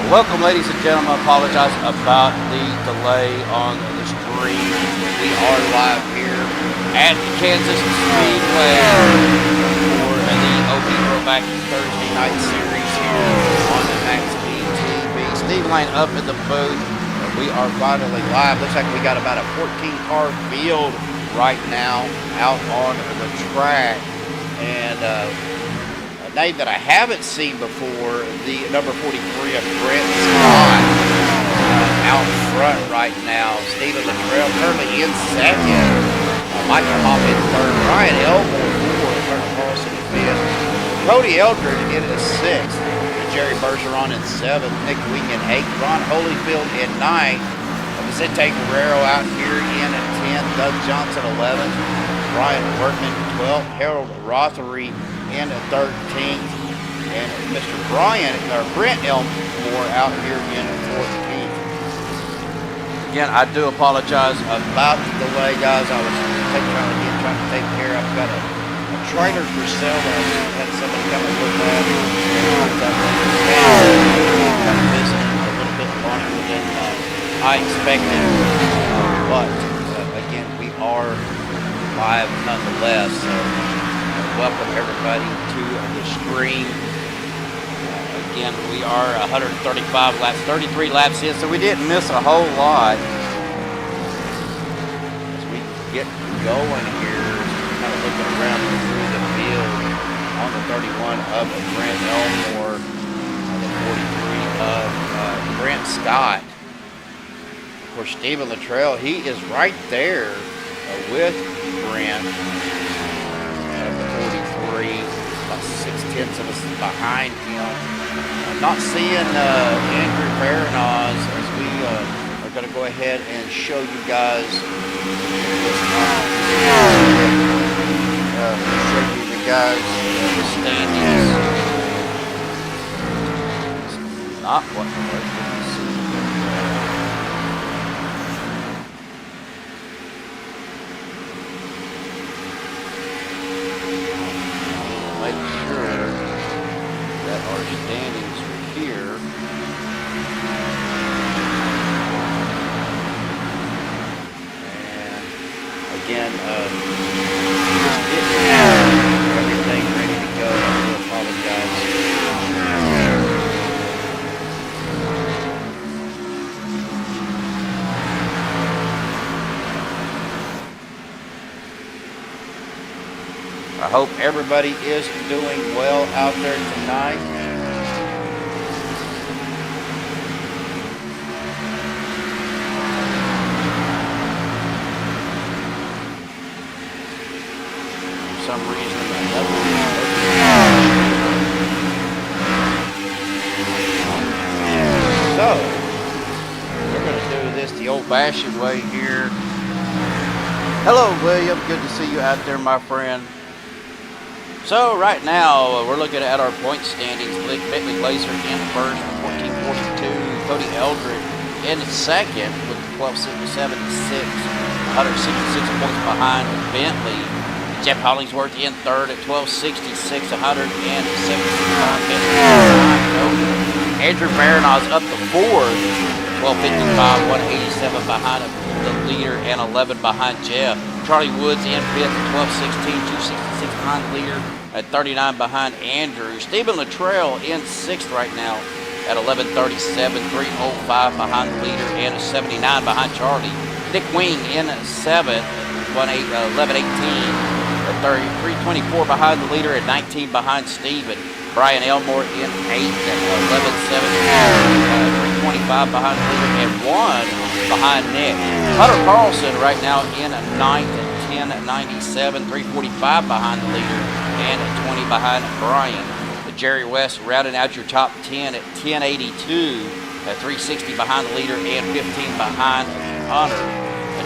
Welcome, ladies and gentlemen. I apologize about the delay on the stream. We are live here at Kansas Speedway for the OP Throwback Thursday night series here on the Maxspeed TV. Steve Lane up in the booth. We are finally live. Looks like we got about a 14-car field right now out on the track. And a name that I haven't seen before, the number 43 of Brent Scott, out front right now. Steven Latrell currently in second. Michael Hoff in third. Ryan Elmore fourth. Colonel Carlson in fifth. Cody Eldridge in sixth. Jerry Bergeron in seventh. Nick Wing in eighth. Ron Holyfield in ninth. Vicente Guerrero out here in 10th. Doug Johnson 11th. Brian Workman 12th. Harold Rothery in 13th, and Mr. Brent Elmore out here in 14th. Again, I do apologize about the delay, guys. I was trying to take care of. I've got a trailer for sale that I had somebody come and look at. Kind of visiting a little bit longer than I expected, but again, we are live nonetheless. So welcome everybody to the stream. Again, we are 135 laps, 33 laps in, so we didn't miss a whole lot. As we get going here, kind of looking around through the field on the 31 of Brent Elmore, on the 43 of Brent Scott. Of course, Steven Latrell, he is right there with Brent. about 6/10 of us behind him. I'm not seeing Andrew Faryniarz as we are going to go ahead and show you guys the standings. It's not what we're going to see. Our standings are here. And again, just getting everything ready to go. I do apologize. I hope everybody is doing well out there tonight. For some reason, so we're going to do this the old-fashioned way here. Hello, William. Good to see you out there, my friend. So right now, we're looking at our point standings. Bentley Glazer in first with 1442. Cody Eldridge in second with 1277 to 6. 166 points behind Bentley. Jeff Hollingsworth in third at 1266. 176 behind Bentley. Andrew Faryniarz up to fourth. 1255, 187 behind the leader and 11 behind Jeff. Charlie Woods in fifth at 1216, 266 behind the leader at 39 behind Andrew. Steven Latrell in sixth right now at 1137, 305 behind the leader and a 79 behind Charlie. Nick Wing in seventh, 1118 at 324 behind the leader and 19 behind Steven. Brian Elmore in eighth at 1117, 325 behind the leader and 1 behind Nick. Hunter Carlson right now in ninth at 1097, 345 behind the leader and 20 behind Brian. Jerry West rounding out your top 10 at 1082, at 360 behind the leader and 15 behind Hunter.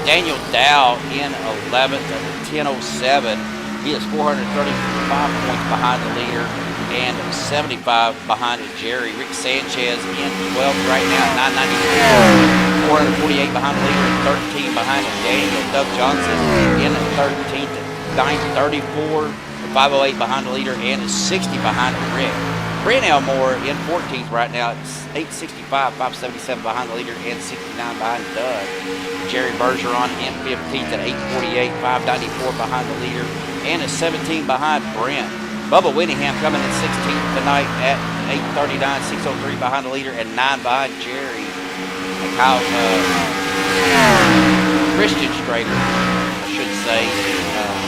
Daniel Dow in 11th at 1007. He is 435 points behind the leader and 75 behind Jerry. Rick Sanchez in 12th right now at 994. 448 behind the leader and 13 behind Daniel. Doug Johnson in 13th at 934. 508 behind the leader and 60 behind Rick. Brent Elmore in 14th right now. It's 865, 577 behind the leader and 69 behind Doug. Jerry Bergeron in 15th at 848, 594 behind the leader and is 17 behind Brent. Bubba Whittingham coming in 16th tonight at 839, 603 behind the leader and 9 behind Jerry. And Kyle Christian Strader, I should say.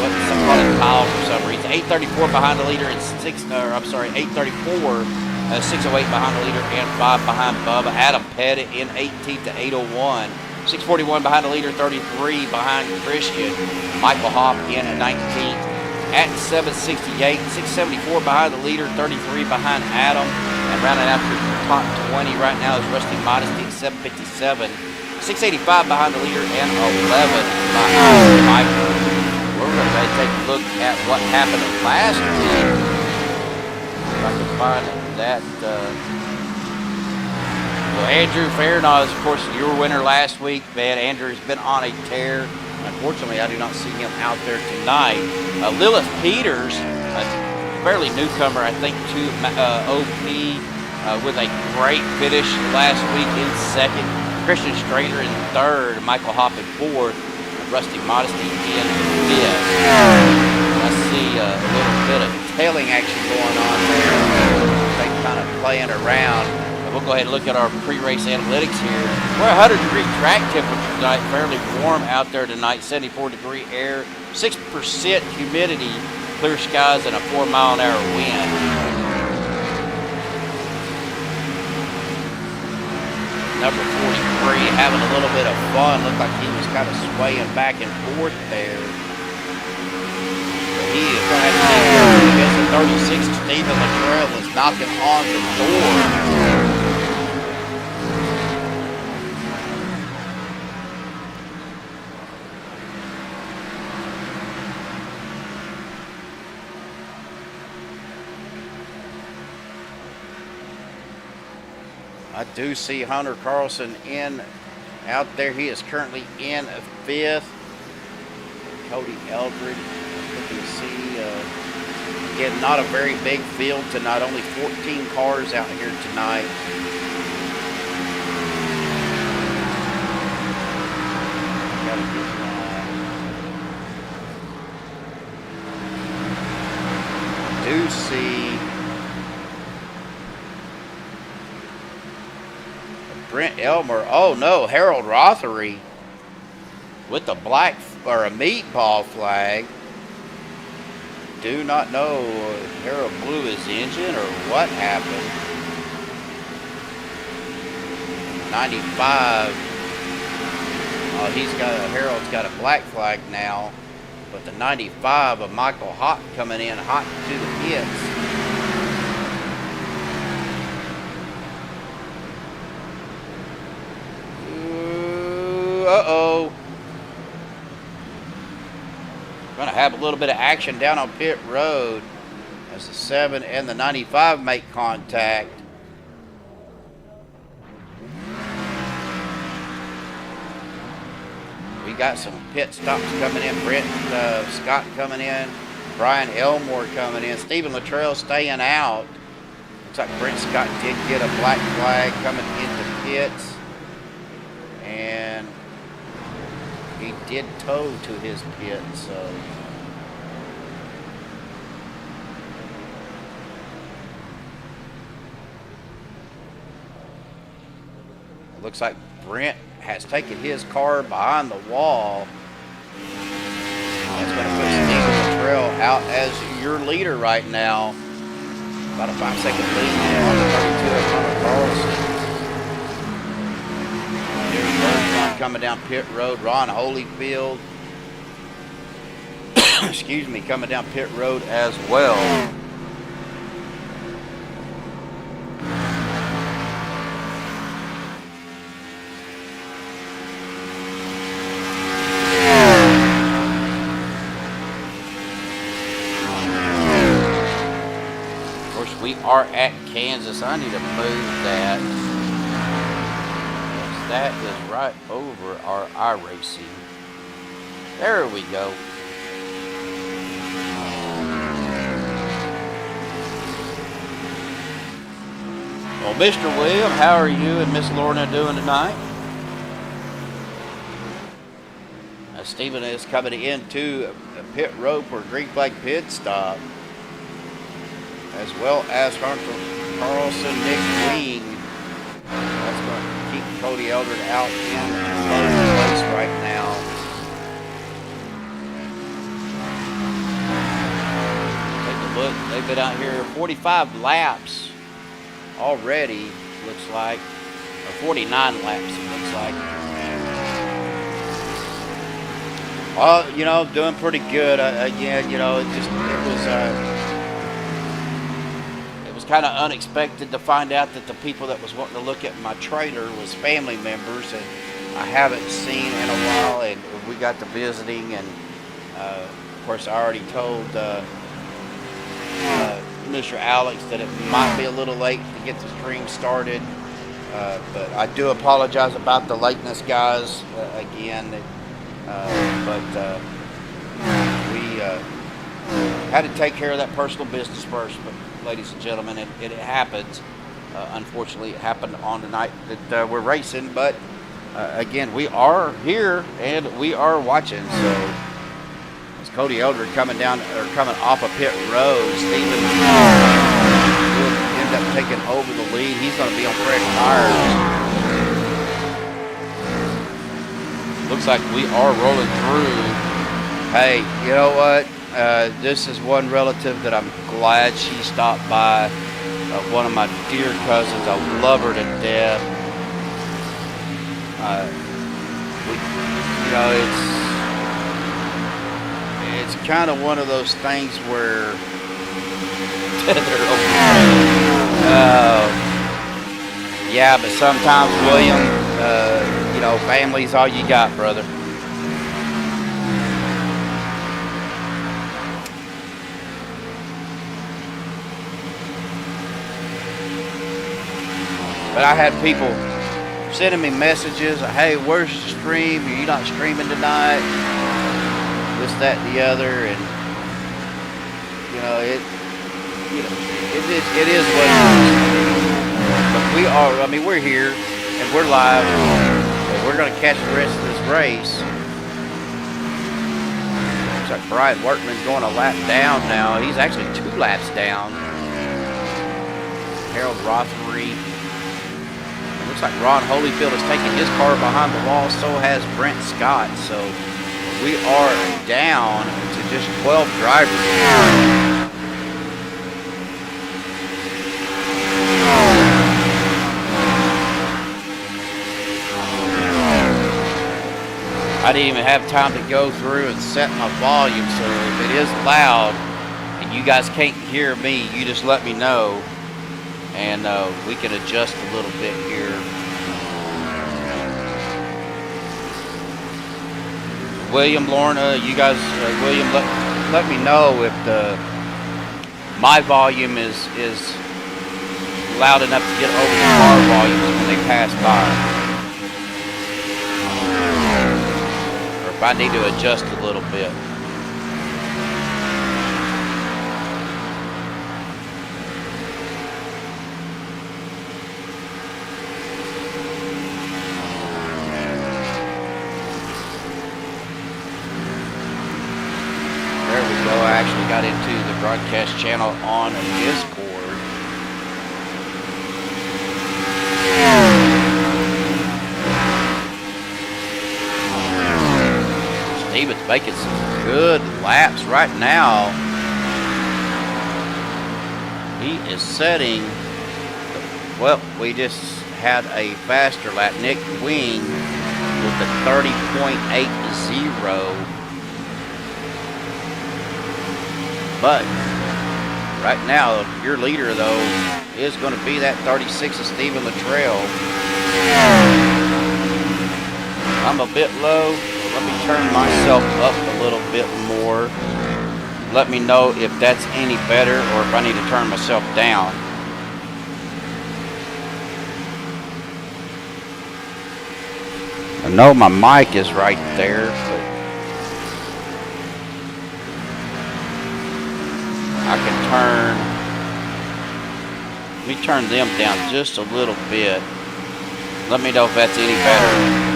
Some call it Kyle for some reason. 834 behind the leader and 834, 608 behind the leader and 5 behind Bubba. Adam Pettit in 18th to 801. 641 behind the leader, 33 behind Christian. Michael Hopp in at 19th at 768. 674 behind the leader, 33 behind Adam. And rounding out your top 20 right now is Rusty Modesty at 757. 685 behind the leader and 11 behind Michael. We're going to take a look at what happened last week. If I can find that. So Andrew Faryniarz, of course, your winner last week. Man, Andrew's been on a tear. Unfortunately, I do not see him out there tonight. Lilith Peters, fairly newcomer, I think, to OP with a great finish last week in second. Christian Strader in third. Michael Hopp in fourth. Rusty Modesty in fifth. I see a little bit of tailing action going on there. They kind of playing around. But we'll go ahead and look at our pre-race analytics here. We're 100-degree track temperature tonight. Fairly warm out there tonight. 74-degree air. 6% humidity. Clear skies and a 4-mile-an-hour wind. Number 43 having a little bit of fun. Looked like he was kind of swaying back and forth there. But he is going to have to take care of it. The 36, Stephen Latrell was knocking on the door. I do see Hunter Carlson out there. He is currently in fifth. Cody Eldred, you can see, again, not a very big field tonight. Only 14 cars out here tonight. Do see Brent Elmer. Oh no, Harold Rothery with the black or a meatball flag. Do not know if Harold blew his engine or what happened. 95. Oh, Harold's got a black flag now, but the 95 of Michael Hopp coming in hot to the pits. Uh-oh. Going to have a little bit of action down on pit road as the 7 and the 95 make contact. We got some pit stops coming in. Brent Scott coming in. Brian Elmore coming in. Stephen Latrell staying out. Looks like Brent Scott did get a black flag coming into pits. And he did tow to his pit, so. It looks like Brent has taken his car behind the wall. That's going to put Stephen Latrell out as your leader right now. About a 5-second lead now on the 32 of Hunter Carlson. There's Bergeron coming down pit road. Ron Holyfield, excuse me, coming down pit road as well. Of course, we are at Kansas. I need to move that. That is right over our iRacing. There we go. Well, Mr. William, how are you and Miss Lorna doing tonight? Stephen is coming into a pit rope or green flag pit stop, as well as Hunter Carlson, Nick Wing. That's going to keep Cody Eldred out in third place right now. Take a look. They've been out here 45 laps already, looks like, or 49 laps, it looks like. Well, you know, doing pretty good. Again, you know, it was kind of unexpected to find out that the people that was wanting to look at my trailer was family members, and I haven't seen in a while, and we got to visiting, and of course I already told Mr. Alex that it might be a little late to get the stream started, but I do apologize about the lateness, guys. Again, but we had to take care of that personal business first. But ladies and gentlemen, it happens. Unfortunately, it happened on the night that we're racing. But again, we are here and we are watching. So as Cody Eldred coming off a pit road, Stephen will end up taking over the lead. He's going to be on fresh tires. Looks like we are rolling through. Hey, you know what? This is one relative that I'm glad she stopped by. One of my dear cousins. I love her to death. You know, it's kind of one of those things where yeah, but sometimes, William, you know, family's all you got, brother. But I had people sending me messages, hey, where's the stream? Are you not streaming tonight? This, that, and the other, and you know, it is what it is. But we are, I mean, we're here and we're live. We're going to catch the rest of this race. Looks like Brian Workman's going a lap down now. He's actually 2 laps down. Harold Rothery. Looks like Ron Holyfield is taking his car behind the wall. So has Brent Scott. So we are down to just 12 drivers. I didn't even have time to go through and set my volume, so if it is loud and you guys can't hear me, you just let me know, and we can adjust a little bit here. William, Lorna, you guys, William, let me know if my volume is loud enough to get over the car volumes when they pass by. I need to adjust a little bit. There we go. I actually got into the broadcast channel on Discord. Steven's making some good laps right now. He is setting, well, we just had a faster lap. Nick Wing with the 30.80. But right now, your leader, though, is going to be that 36 of Stephen Luttrell. I'm a bit low. Let me turn myself up a little bit more. Let me know if that's any better or if I need to turn myself down. I know my mic is right there, but I can turn Let me turn them down just a little bit. Let me know if that's any better.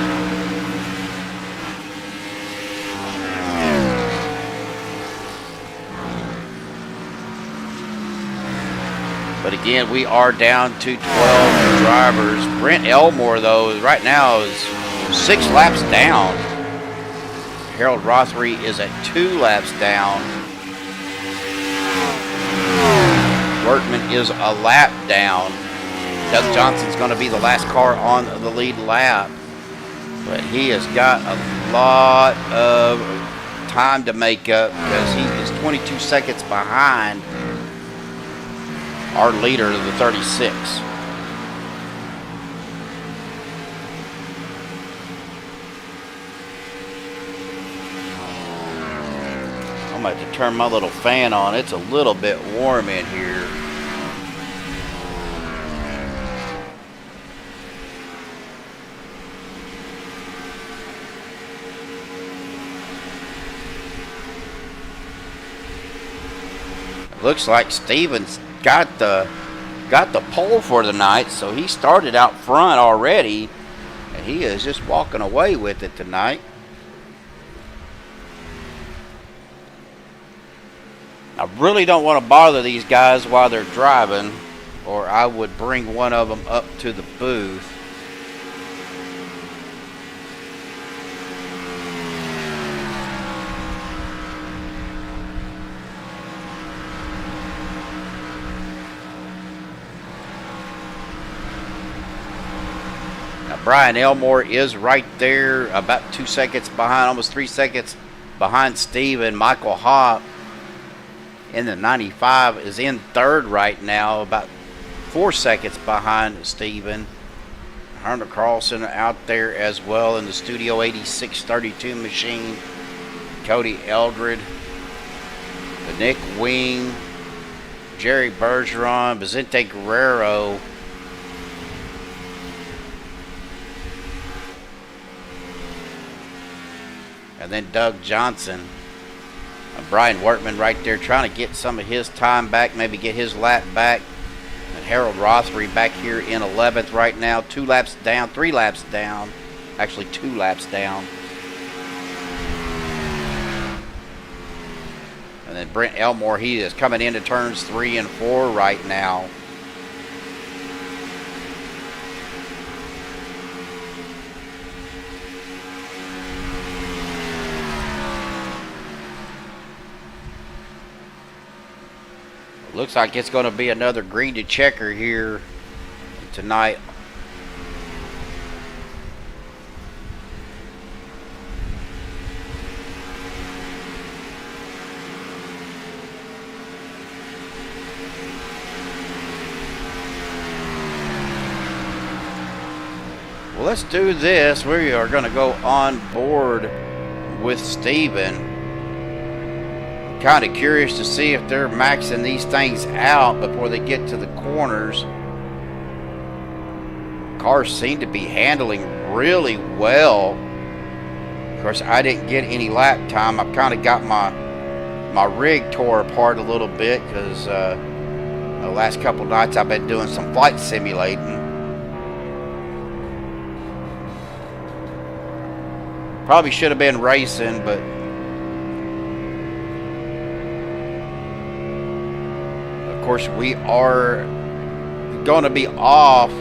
But again, we are down to 12 drivers. Brent Elmore, though, right now is 6 laps down. Harold Rothery is at 2 laps down. Workman is a lap down. Doug Johnson's going to be the last car on the lead lap. But he has got a lot of time to make up because he is 22 seconds behind our leader of the 36. I'm going to have to turn my little fan on. It's a little bit warm in here. It looks like Steven's got the pole for the night, so he started out front already, and he is just walking away with it tonight. I really don't want to bother these guys while they're driving, or I would bring one of them up to the booth. Brian Elmore is right there, about 2 seconds behind, almost 3 seconds behind Steven. Michael Hopp in the 95 is in third right now, about 4 seconds behind Steven. Hunter Carlson out there as well in the Studio 8632 machine. Cody Eldred, the Nick Wing, Jerry Bergeron, Vicente Guerrero. And then Doug Johnson. Brian Workman right there trying to get some of his time back, maybe get his lap back. And Harold Rothery back here in 11th right now. 2 laps down, 3 laps down. Actually 2 laps down. And then Brent Elmore, he is coming into turns 3 and 4 right now. Looks like it's going to be another green to checker here tonight. Well, let's do this. We are going to go on board with Steven. Kind of curious to see if they're maxing these things out before they get to the corners. Cars seem to be handling really well. Of course, I didn't get any lap time. I've kind of got my rig tore apart a little bit because the last couple nights I've been doing some flight simulating. Probably should have been racing, but of course, we are going to be off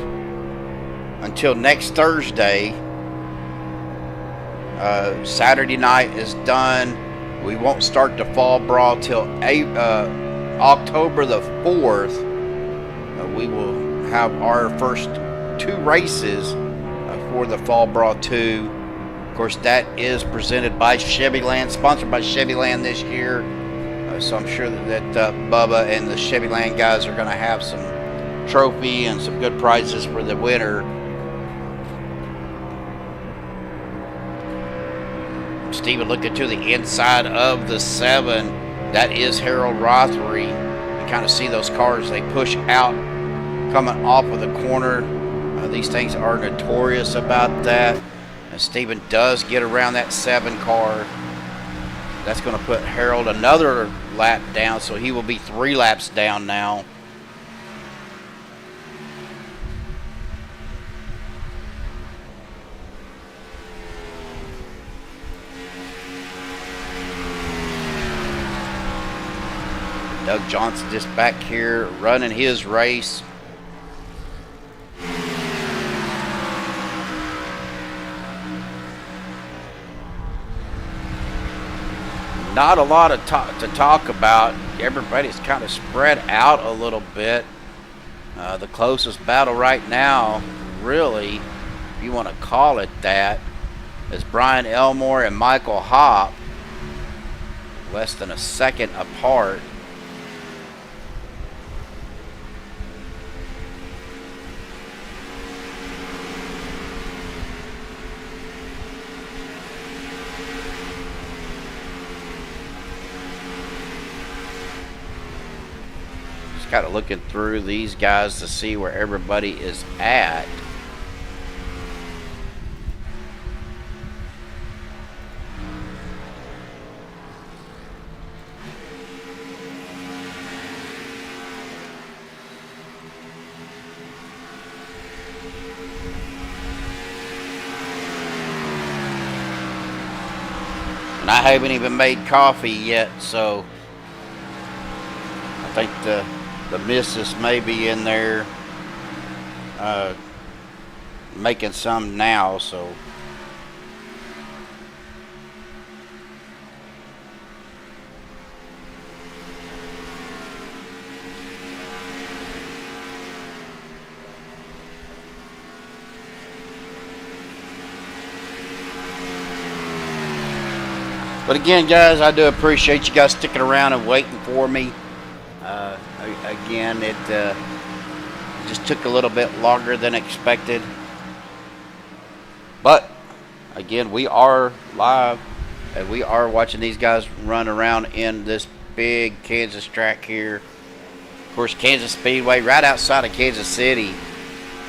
until next Thursday. Saturday night is done. We won't start the fall brawl till October the 4th. We will have our first 2 races for the fall brawl 2. Of course, that is presented by Chevyland, sponsored by Chevyland this year. So I'm sure that Bubba and the Chevyland guys are going to have some trophy and some good prizes for the winner. Steven looking to the inside of the 7. That is Harold Rothery. You kind of see those cars, they push out coming off of the corner. These things are notorious about that. And Steven does get around that 7 car. That's going to put Harold another lap down, so he will be 3 laps down now. Doug Johnson just back here running his race. Not a lot of to talk about. Everybody's kind of spread out a little bit. The closest battle right now, really, if you want to call it that, is Brian Elmore and Michael Hopp, less than a second apart. Kind of looking through these guys to see where everybody is at. And I haven't even made coffee yet, so I think the missus may be in there making some now, so but again, guys, I do appreciate you guys sticking around and waiting for me. Again, it just took a little bit longer than expected. But, again, we are live, and we are watching these guys run around in this big Kansas track here. Of course, Kansas Speedway, right outside of Kansas City.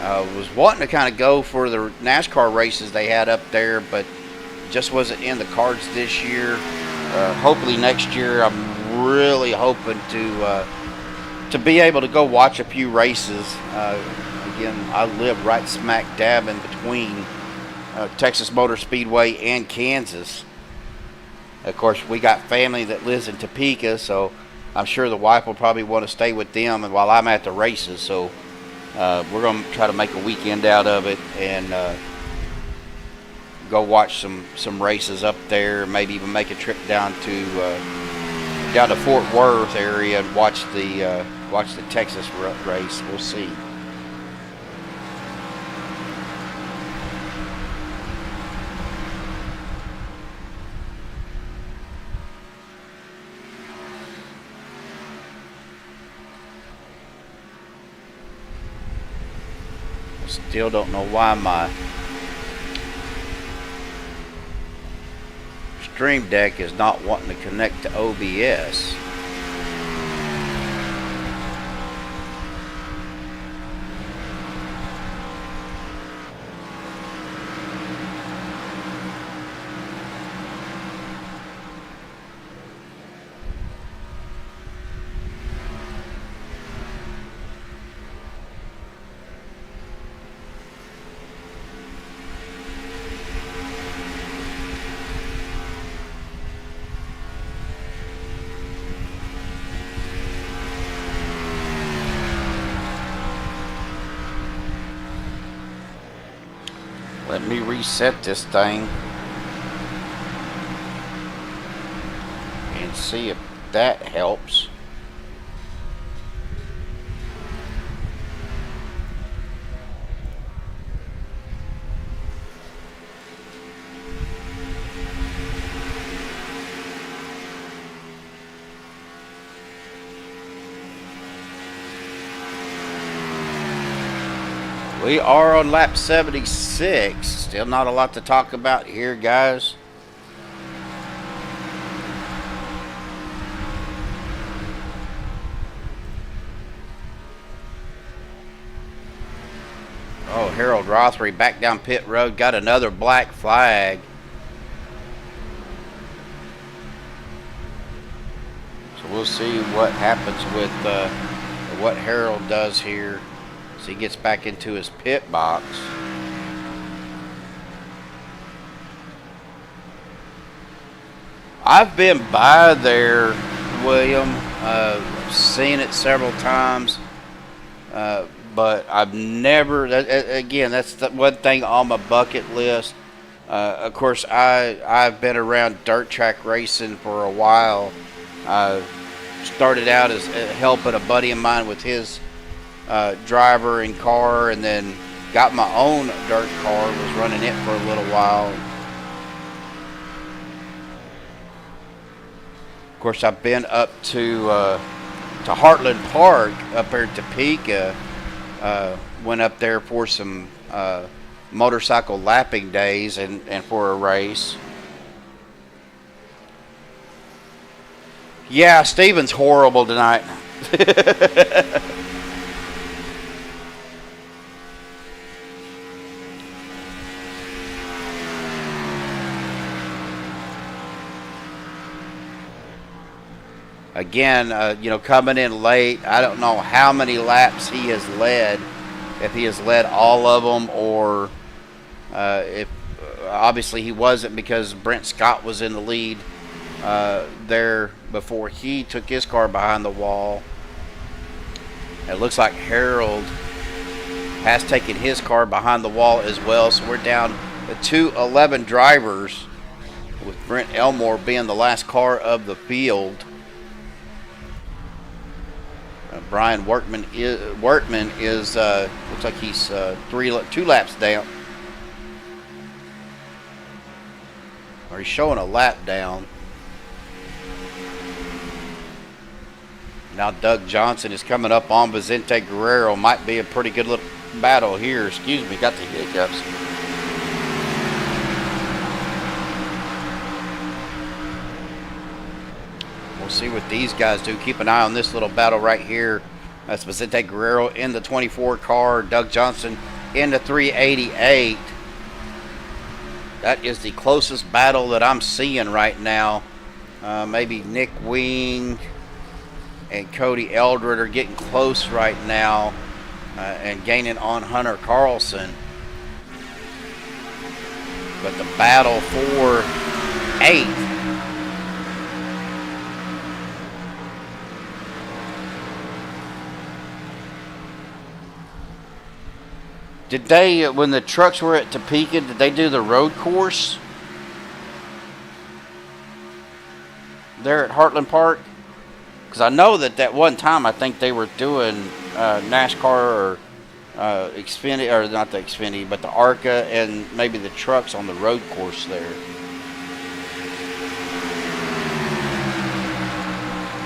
Was wanting to kind of go for the NASCAR races they had up there, but just wasn't in the cards this year. Hopefully next year, I'm really hoping to be able to go watch a few races. Again, I live right smack dab in between Texas Motor Speedway and Kansas. Of course, we got family that lives in Topeka, so I'm sure the wife will probably want to stay with them and while I'm at the races. So we're going to try to make a weekend out of it and go watch some races up there. Maybe even make a trip down to Fort Worth area and watch the Texas race. We'll see. I still don't know why my Stream Deck is not wanting to connect to OBS. Let me reset this thing and see if that helps. We are on lap 76. Still not a lot to talk about here, guys. Oh, Harold Rothery back down pit road. Got another black flag. So we'll see what happens with what Harold does here. He gets back into his pit box. I've been by there, William, seen it several times, but I've never. Again, that's the one thing on my bucket list. Of course, I've been around dirt track racing for a while. I started out as helping a buddy of mine with his driver and car, and then got my own dirt car. Was running it for a little while. Of course, I've been up to Heartland Park up there at Topeka. Went up there for some motorcycle lapping days and for a race. Yeah, Steven's horrible tonight. Again, you know, coming in late, I don't know how many laps he has led, if he has led all of them, or if obviously he wasn't, because Brent Scott was in the lead there before he took his car behind the wall. It looks like Harold has taken his car behind the wall as well, so we're down to 11 drivers, with Brent Elmore being the last car of the field. Brian Workman is looks like he's 2 laps down, or he's showing a lap down. Now Doug Johnson is coming up on Vicente Guerrero. Might be a pretty good little battle here. Excuse me, got the hiccups. We'll see what these guys do. Keep an eye on this little battle right here. That's Vicente Guerrero in the 24 car. Doug Johnson in the 388. That is the closest battle that I'm seeing right now. Maybe Nick Wing and Cody Eldred are getting close right now and gaining on Hunter Carlson. But the battle for 8th. Did they, when the trucks were at Topeka, did they do the road course there at Heartland Park? Because I know that one time I think they were doing NASCAR or Xfinity, or not the Xfinity, but the ARCA and maybe the trucks on the road course there.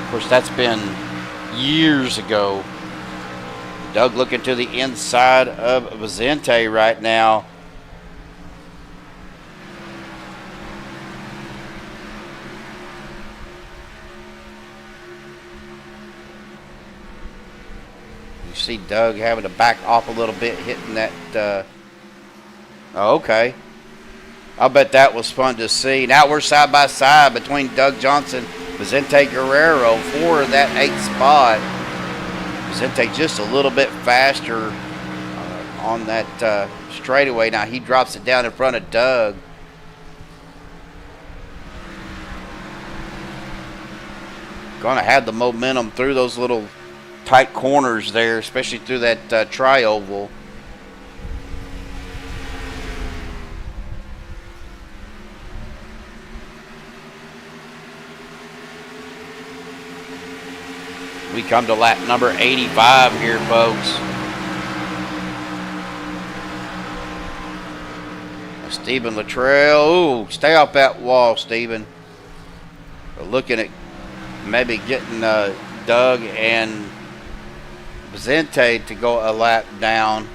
Of course, that's been years ago. Doug looking to the inside of Vicente right now. You see Doug having to back off a little bit, hitting that. Oh, okay. I'll bet that was fun to see. Now we're side by side between Doug Johnson, Vicente Guerrero for that 8th spot. Vicente just a little bit faster on that straightaway. Now he drops it down in front of Doug. Gonna have the momentum through those little tight corners there, especially through that tri-oval. We come to lap number 85 here, folks. Stephen Luttrell. Ooh, stay off that wall, Stephen. We're looking at maybe getting Doug and Vicente to go a lap down.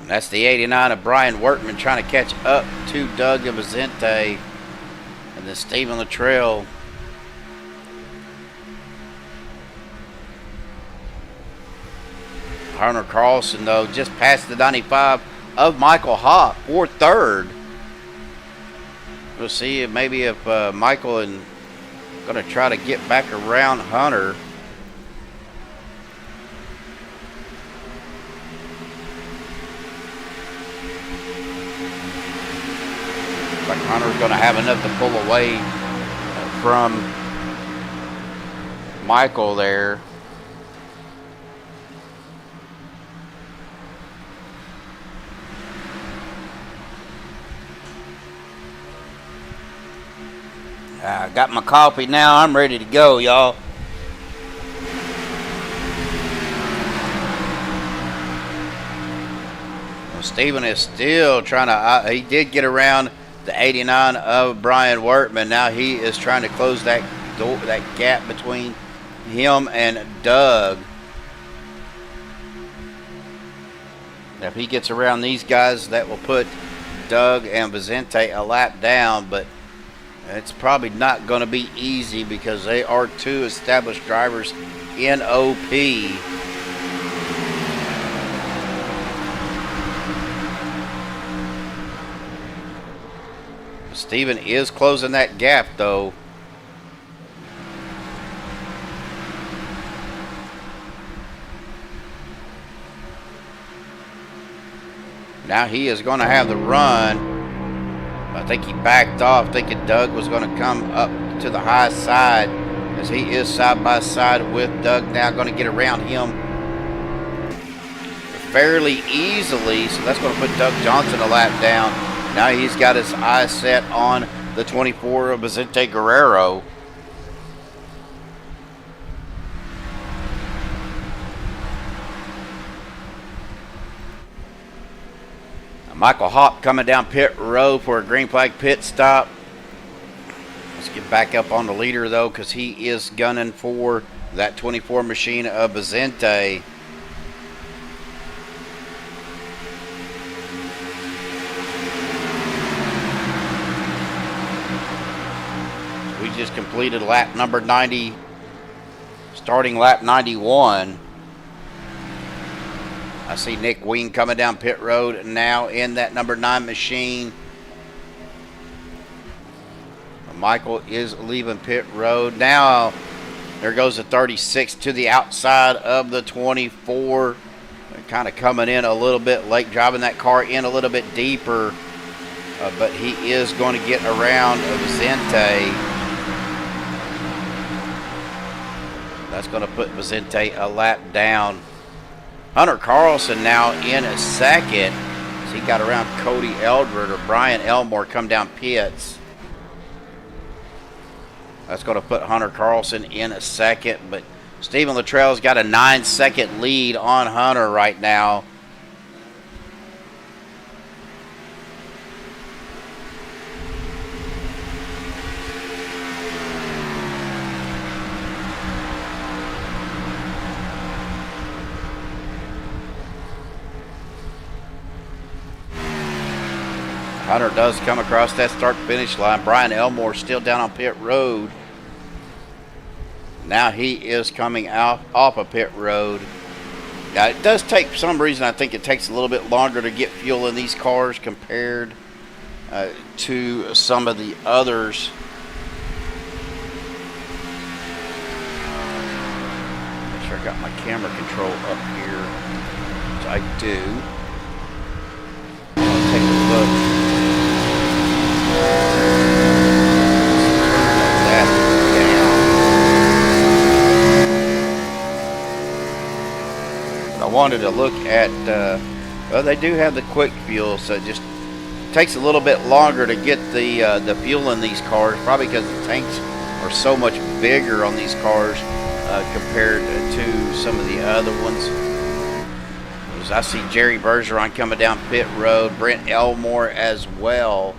That's the 89 of Brian Workman trying to catch up to Doug and Vicente. And then Stephen Luttrell. Hunter Carlson, though, just past the 95 of Michael Hopp for third. We'll see if maybe if Michael and going to try to get back around Hunter. Like Hunter's going to have enough to pull away from Michael there. I got my coffee now. I'm ready to go, y'all. Well, Steven is still trying to, he did get around the 89 of Brian Wortman. Now he is trying to close that door, that gap between him and Doug. Now, if he gets around these guys, that will put Doug and Vicente a lap down, but it's probably not going to be easy because they are two established drivers in OP. Steven is closing that gap, though. Now he is going to have the run. I think he backed off, thinking Doug was going to come up to the high side, as he is side by side with Doug. Now going to get around him fairly easily, so that's going to put Doug Johnson a lap down. Now he's got his eyes set on the 24 of Vicente Guerrero. Michael Hopp coming down pit road for a green flag pit stop. Let's get back up on the leader, though, because he is gunning for that 24 machine of Vicente. We just completed lap number 90, starting lap 91. I see Nick Wing coming down pit road now in that number 9 machine. Michael is leaving pit road. Now there goes the 36 to the outside of the 24. They're kind of coming in a little bit late, driving that car in a little bit deeper. But he is going to get around Vicente. That's going to put Vicente a lap down. Hunter Carlson now in a second. So he got around Cody Eldred, or Brian Elmore come down pits. That's going to put Hunter Carlson in a second. But Stephen Luttrell's got a 9-second lead on Hunter right now. Hunter does come across that start-finish line. Brian Elmore still down on pit road. Now he is coming out off of pit road. Now it does take, for some reason, I think it takes a little bit longer to get fuel in these cars compared to some of the others. Make sure I got my camera control up here, which I do. I'll take a look. I wanted to look at, well, they do have the quick fuel, so it just takes a little bit longer to get the fuel in these cars, probably because the tanks are so much bigger on these cars compared to some of the other ones. As I see Jerry Bergeron coming down pit road, Brent Elmore as well.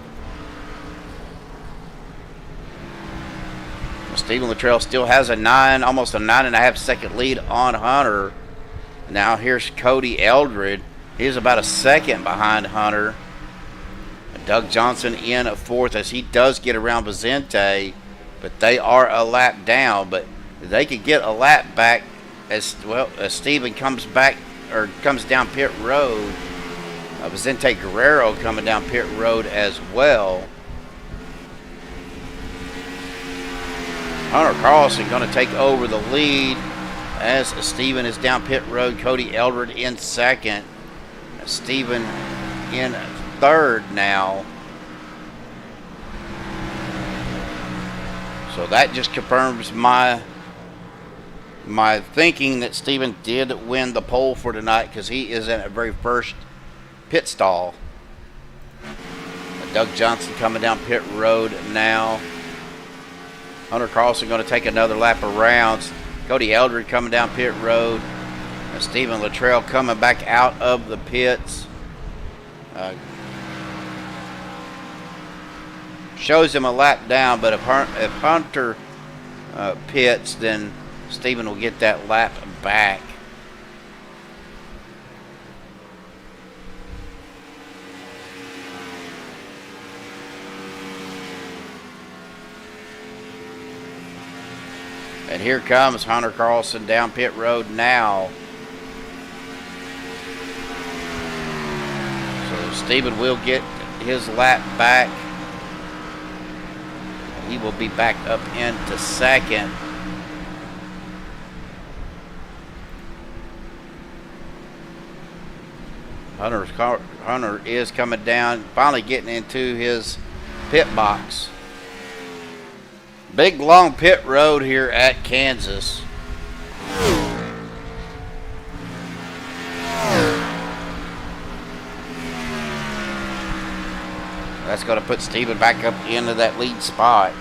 Stephen Luttrell still has almost a 9.5 second lead on Hunter. Now here's Cody Eldred. He's about a second behind Hunter. Doug Johnson in a fourth as he does get around Vicente, but they are a lap down. But they could get a lap back as well as Stephen comes back or comes down pit road. Vicente Guerrero coming down pit road as well. Hunter Carlson going to take over the lead as Steven is down pit road. Cody Eldred in second. Steven in third now. So that just confirms my thinking that Steven did win the pole for tonight, because he is in a very first pit stall. Doug Johnson coming down pit road now. Hunter Carlson going to take another lap around. Cody Eldred coming down pit road. Stephen Luttrell coming back out of the pits. Shows him a lap down, but if Hunter pits, then Stephen will get that lap back. And here comes Hunter Carlson down pit road now. So Stephen will get his lap back. He will be back up into second. Hunter is coming down, finally getting into his pit box. Big long pit road here at Kansas. That's going to put Steven back up into that lead spot.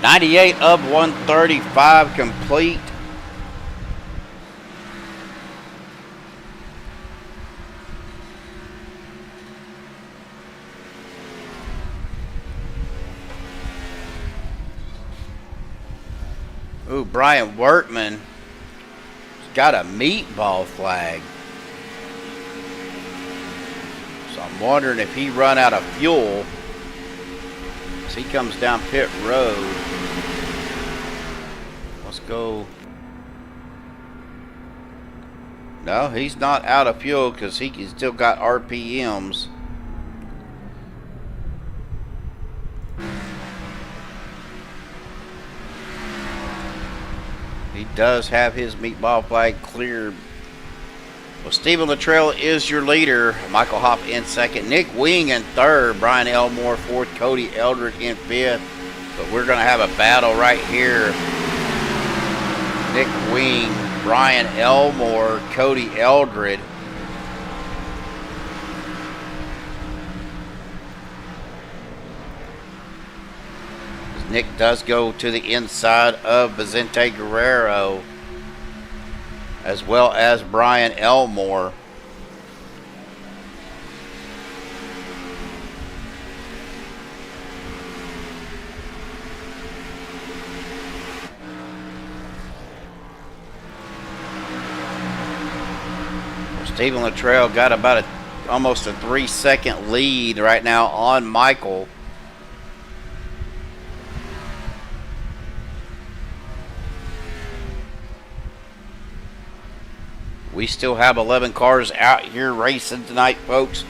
98 of 135 complete. Ooh, Brian Wortman got a meatball flag. So I'm wondering if he run out of fuel as he comes down pit road. Let's go. No, he's not out of fuel because he still got RPMs. He does have his meatball flag cleared. Well, Stephen Luttrell is your leader. Michael Hopp in second. Nick Wing in third. Brian Elmore fourth. Cody Eldred in fifth. But we're going to have a battle right here. Nick Wing, Brian Elmore, Cody Eldred. Nick does go to the inside of Vicente Guerrero, as well as Brian Elmore. Stephen Luttrell got about almost a 3-second lead right now on Michael. We still have 11 cars out here racing tonight, folks.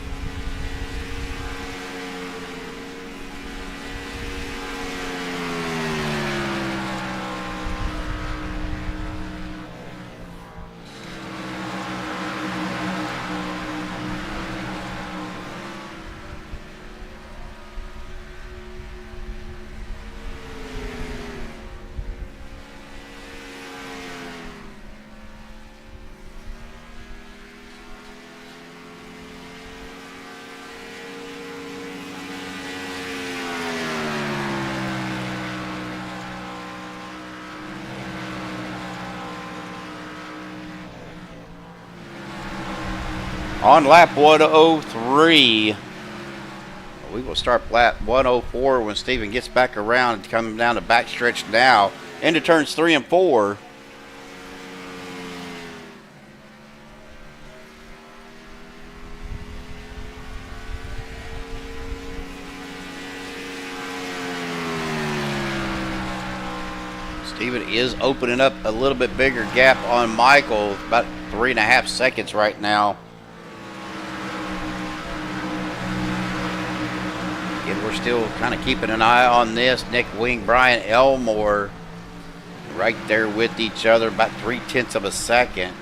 On lap 103, we will start lap 104 when Steven gets back around and coming down the backstretch now into turns 3 and 4. Steven is opening up a little bit bigger gap on Michael, about 3.5 seconds right now. still kind of keeping an eye on this. Nick Wing, Brian Elmore, right there with each other, about 0.3 of a second.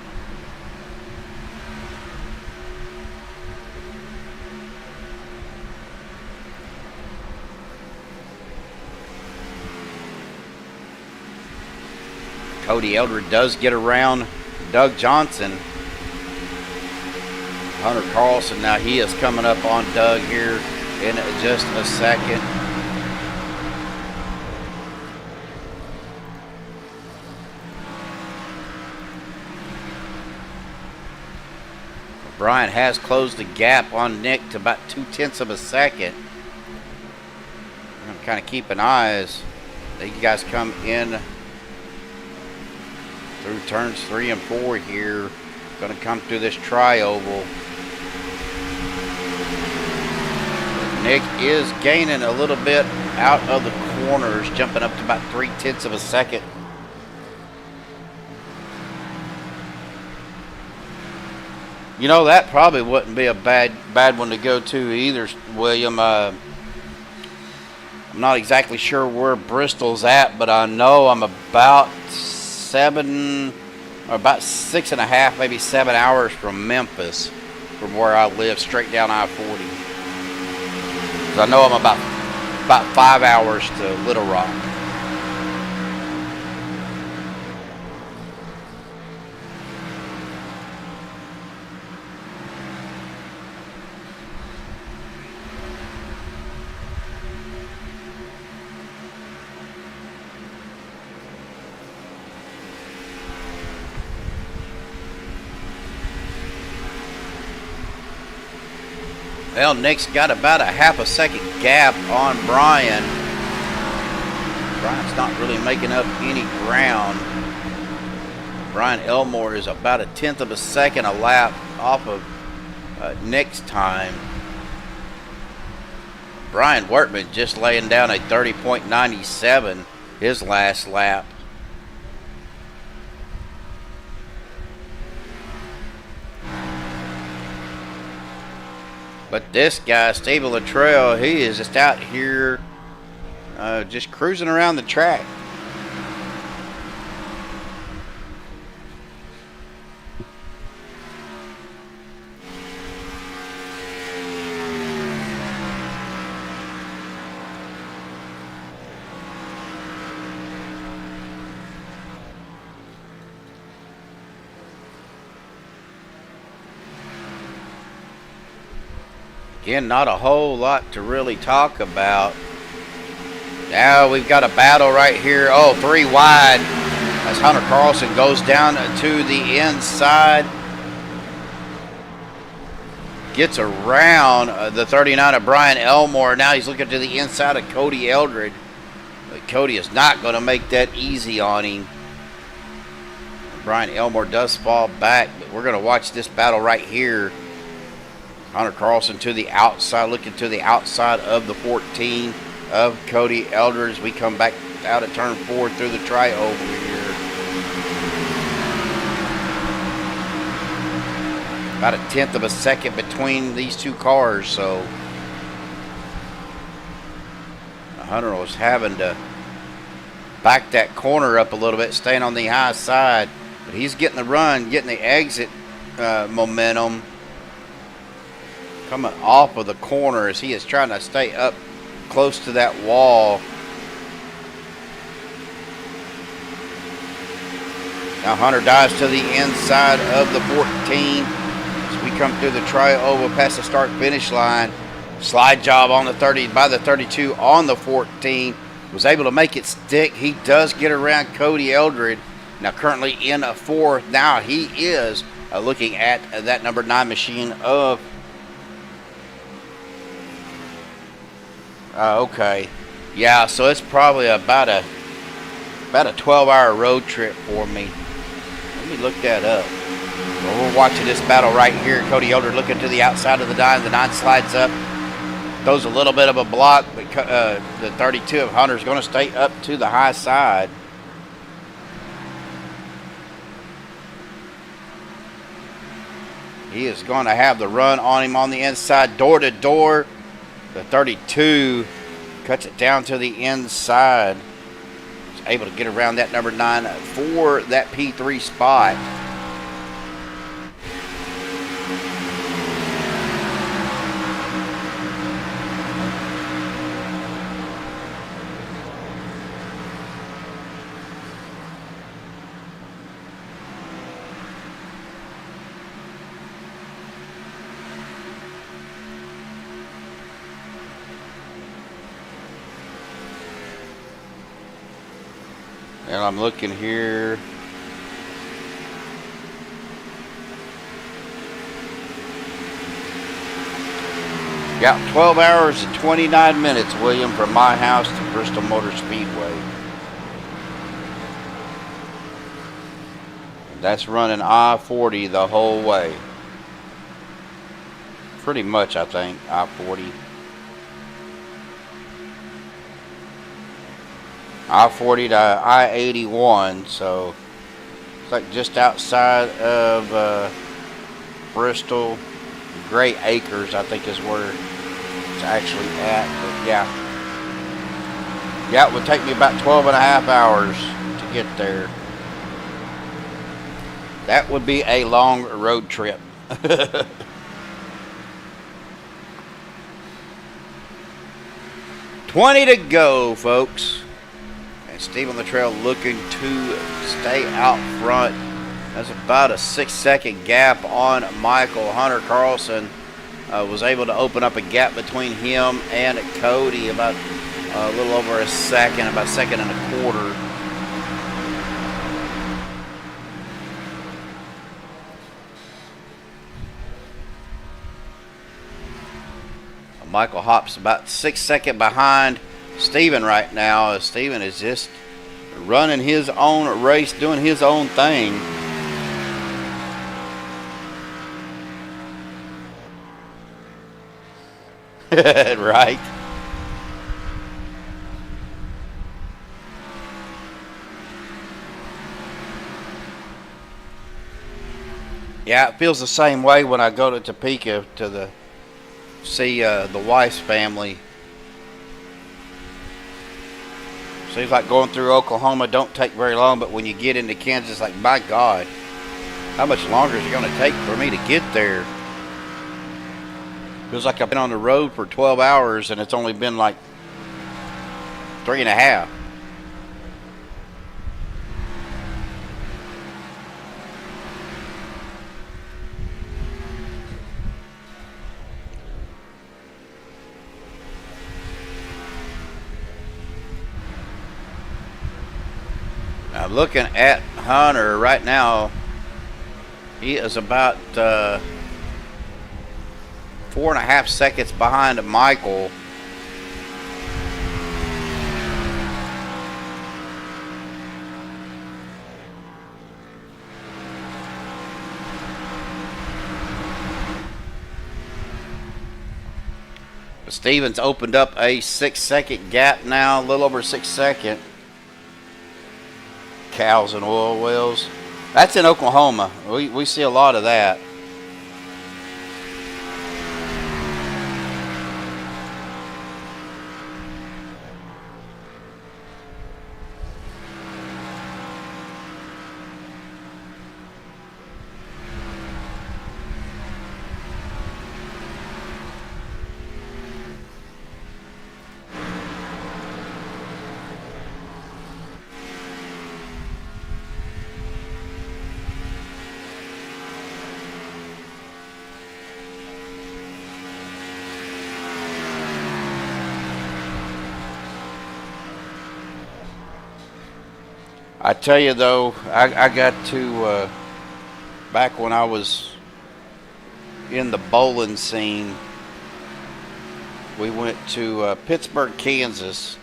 Cody Eldred does get around Doug Johnson. Hunter Carlson, now he is coming up on Doug here in just a second. Brian has closed the gap on Nick to about 0.2 of a second. I'm kind of keeping eyes. These guys come in through turns 3 and 4 here. Going to come through this tri-oval. Nick is gaining a little bit out of the corners, jumping up to about 0.3 of a second. You know, that probably wouldn't be a bad one to go to either, William. I'm not exactly sure where Bristol's at, but I know I'm about 6.5, maybe 7 hours from Memphis, from where I live, straight down I-40. I know I'm about 5 hours to Little Rock. Well, Nick's got about a half a second gap on Brian. Brian's not really making up any ground. Brian Elmore is about 1/10 of a second a lap off of Nick's time. Brian Wortman just laying down a 30.97 his last lap. But this guy, Steve Luttrell, he is just out here just cruising around the track. Again, not a whole lot to really talk about. Now we've got a battle right here. Oh, 3 wide as Hunter Carlson goes down to the inside. Gets around the 39 of Brian Elmore. Now he's looking to the inside of Cody Eldred. But Cody is not going to make that easy on him. Brian Elmore does fall back, but we're going to watch this battle right here. Hunter Carlson to the outside, looking to the outside of the 14 of Cody Eldred as we come back out of turn 4 through the tri-oval here. About 1/10 of a second between these two cars, so Hunter was having to back that corner up a little bit, staying on the high side, but he's getting the run, getting the exit momentum. Coming off of the corner as he is trying to stay up close to that wall. Now Hunter dives to the inside of the 14 as we come through the tri-oval past the start-finish line. Slide job on the 30 by the 32 on the 14. Was able to make it stick. He does get around Cody Eldred. Now currently in a 4th. Now he is looking at that number 9 machine of okay, yeah, so it's probably about a 12-hour road trip for me. Let me look that up. Well, we're watching this battle right here. Cody Eldred looking to the outside of the 9. The 9 slides up, throws a little bit of a block, but the 32 of Hunter is going to stay up to the high side. He is going to have the run on him on the inside, door to door. The 32 Cuts it down to the inside. Is able to get around that number 9 for that P3 spot. And I'm looking here. Got 12 hours and 29 minutes, William, from my house to Bristol Motor Speedway. That's running I-40 the whole way. Pretty much, I think, I-40. I-40 to I-81, so it's like just outside of Bristol. Gray Acres, I think, is where it's actually at. But yeah, it would take me about 12 and a half hours to get there. That would be a long road trip. 20 to go, folks. And Steve on the trail looking to stay out front. That's about a 6-second gap on Michael. Hunter Carlson was able to open up a gap between him and Cody, about a little over a second, about a second and a quarter. Michael hops about 6 seconds behind Steven right now. Steven is just running his own race, doing his own thing. Right. Yeah, it feels the same way when I go to Topeka to see the wife's family. Seems like going through Oklahoma don't take very long, but when you get into Kansas, like, my God, how much longer is it going to take for me to get there? Feels like I've been on the road for 12 hours and it's only been like 3.5. Now looking at Hunter right now, he is about 4.5 seconds behind Michael. Stevens opened up a 6-second gap now, a little over 6 seconds. Cows and oil wells. That's in Oklahoma. We see a lot of that. I tell you though, I got to, back when I was in the bowling scene, we went to Pittsburgh, Kansas,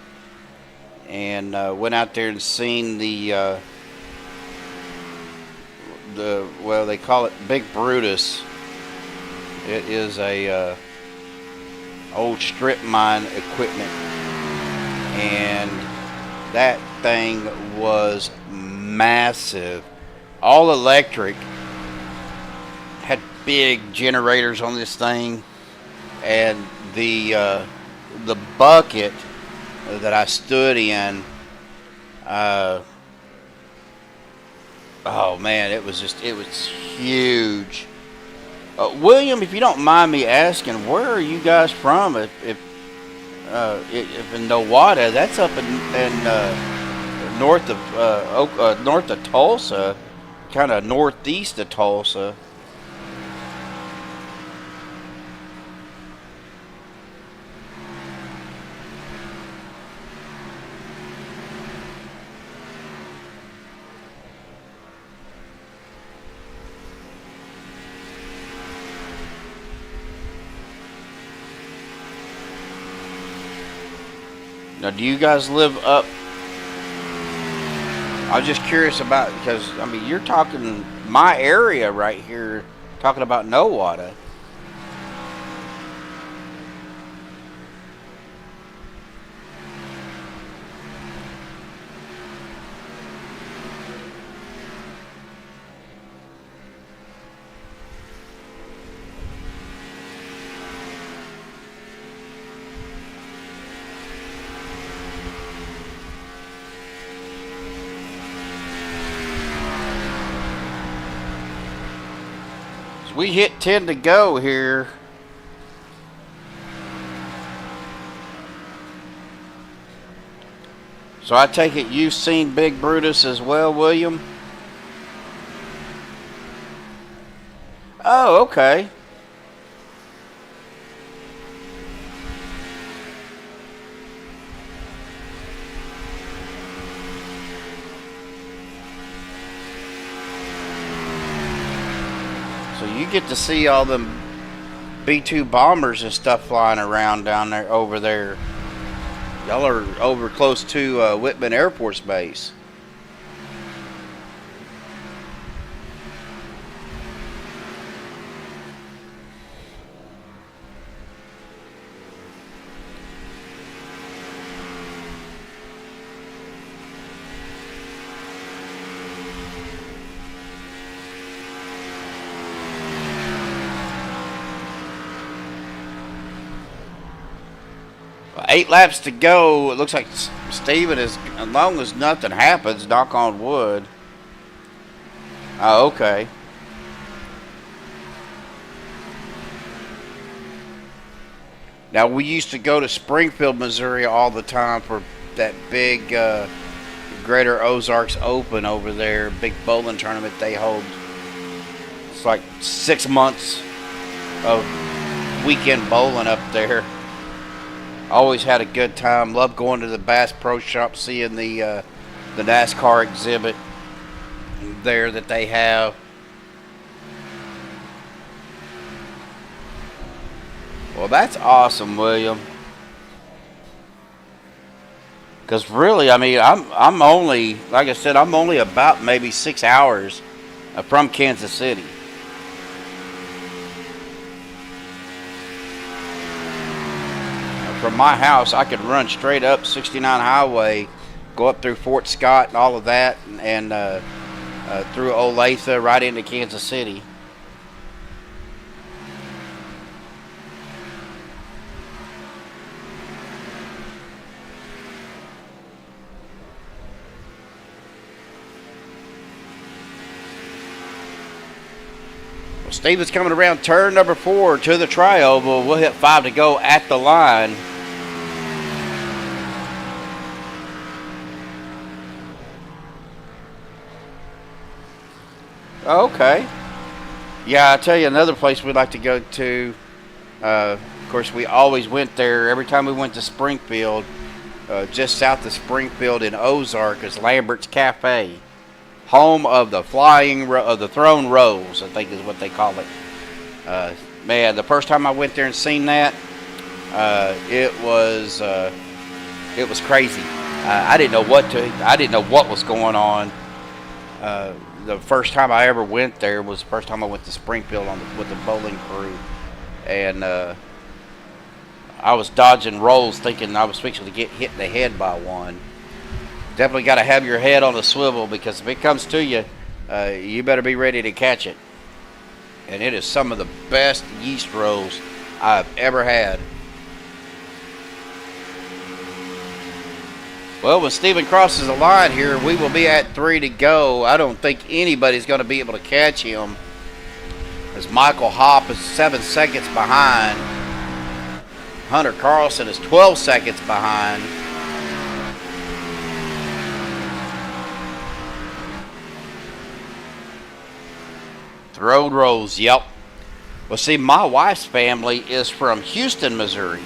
and went out there and seen well, they call it Big Brutus. It is a old strip mine equipment, and that thing was massive, all electric, had big generators on this thing, and the bucket that I stood in. Oh man, it was huge. William, if you don't mind me asking, where are you guys from? If in Nowata, that's up in north of Tulsa, kind of northeast of Tulsa. Now, do you guys live up? I was just curious about, because I mean, you're talking my area right here, talking about Nowata. We hit 10 to go here. So I take it you've seen Big Brutus as well, William? Oh, okay. So you get to see all them B-2 bombers and stuff flying around down there, over there. Y'all are over close to Whitman Air Force Base. Well, 8 laps to go. It looks like Steven is, as long as nothing happens, knock on wood. Oh, okay. Now, we used to go to Springfield, Missouri all the time for that big Greater Ozarks Open over there, big bowling tournament they hold. It's like 6 months of weekend bowling up there. Always had a good time. Loved going to the Bass Pro Shop, seeing the NASCAR exhibit there that they have. Well, that's awesome, William. Because really, I mean, I'm only, like I said, I'm only about maybe 6 hours from Kansas City. From my house, I could run straight up 69 Highway, go up through Fort Scott and all of that, and through Olathe right into Kansas City. Well, Steven's coming around turn number 4 to the tri-oval. We'll hit 5 to go at the line. Okay. Yeah, I'll tell you another place we'd like to go to. Of course, we always went there. Every time we went to Springfield, just south of Springfield in Ozark, is Lambert's Cafe. Home of the the Throne Rolls, I think is what they call it. Man, the first time I went there and seen that, it was crazy. I didn't know what was going on. The first time I ever went there was the first time I went to Springfield with the bowling crew, and I was dodging rolls, thinking I was fixing to get hit in the head by one. Definitely got to have your head on a swivel, because if it comes to you, you better be ready to catch it. And it is some of the best yeast rolls I've ever had. Well, when Steven crosses the line here, we will be at 3 to go. I don't think anybody's going to be able to catch him, as Michael Hopp is 7 seconds behind. Hunter Carlson is 12 seconds behind. Road rolls, yep. Well, see, my wife's family is from Houston, Missouri.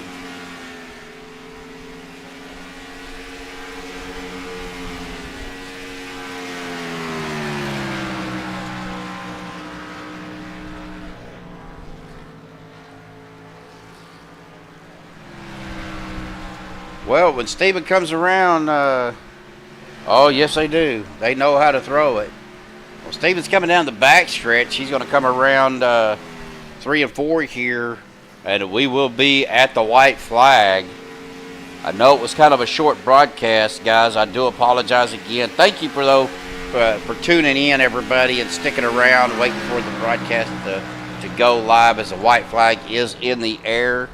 Well, when Steven comes around, oh, yes, they do. They know how to throw it. Well, Steven's coming down the back stretch. He's going to come around 3 and 4 here, and we will be at the white flag. I know it was kind of a short broadcast, guys. I do apologize again. Thank you for tuning in, everybody, and sticking around, waiting for the broadcast to go live as the white flag is in the air.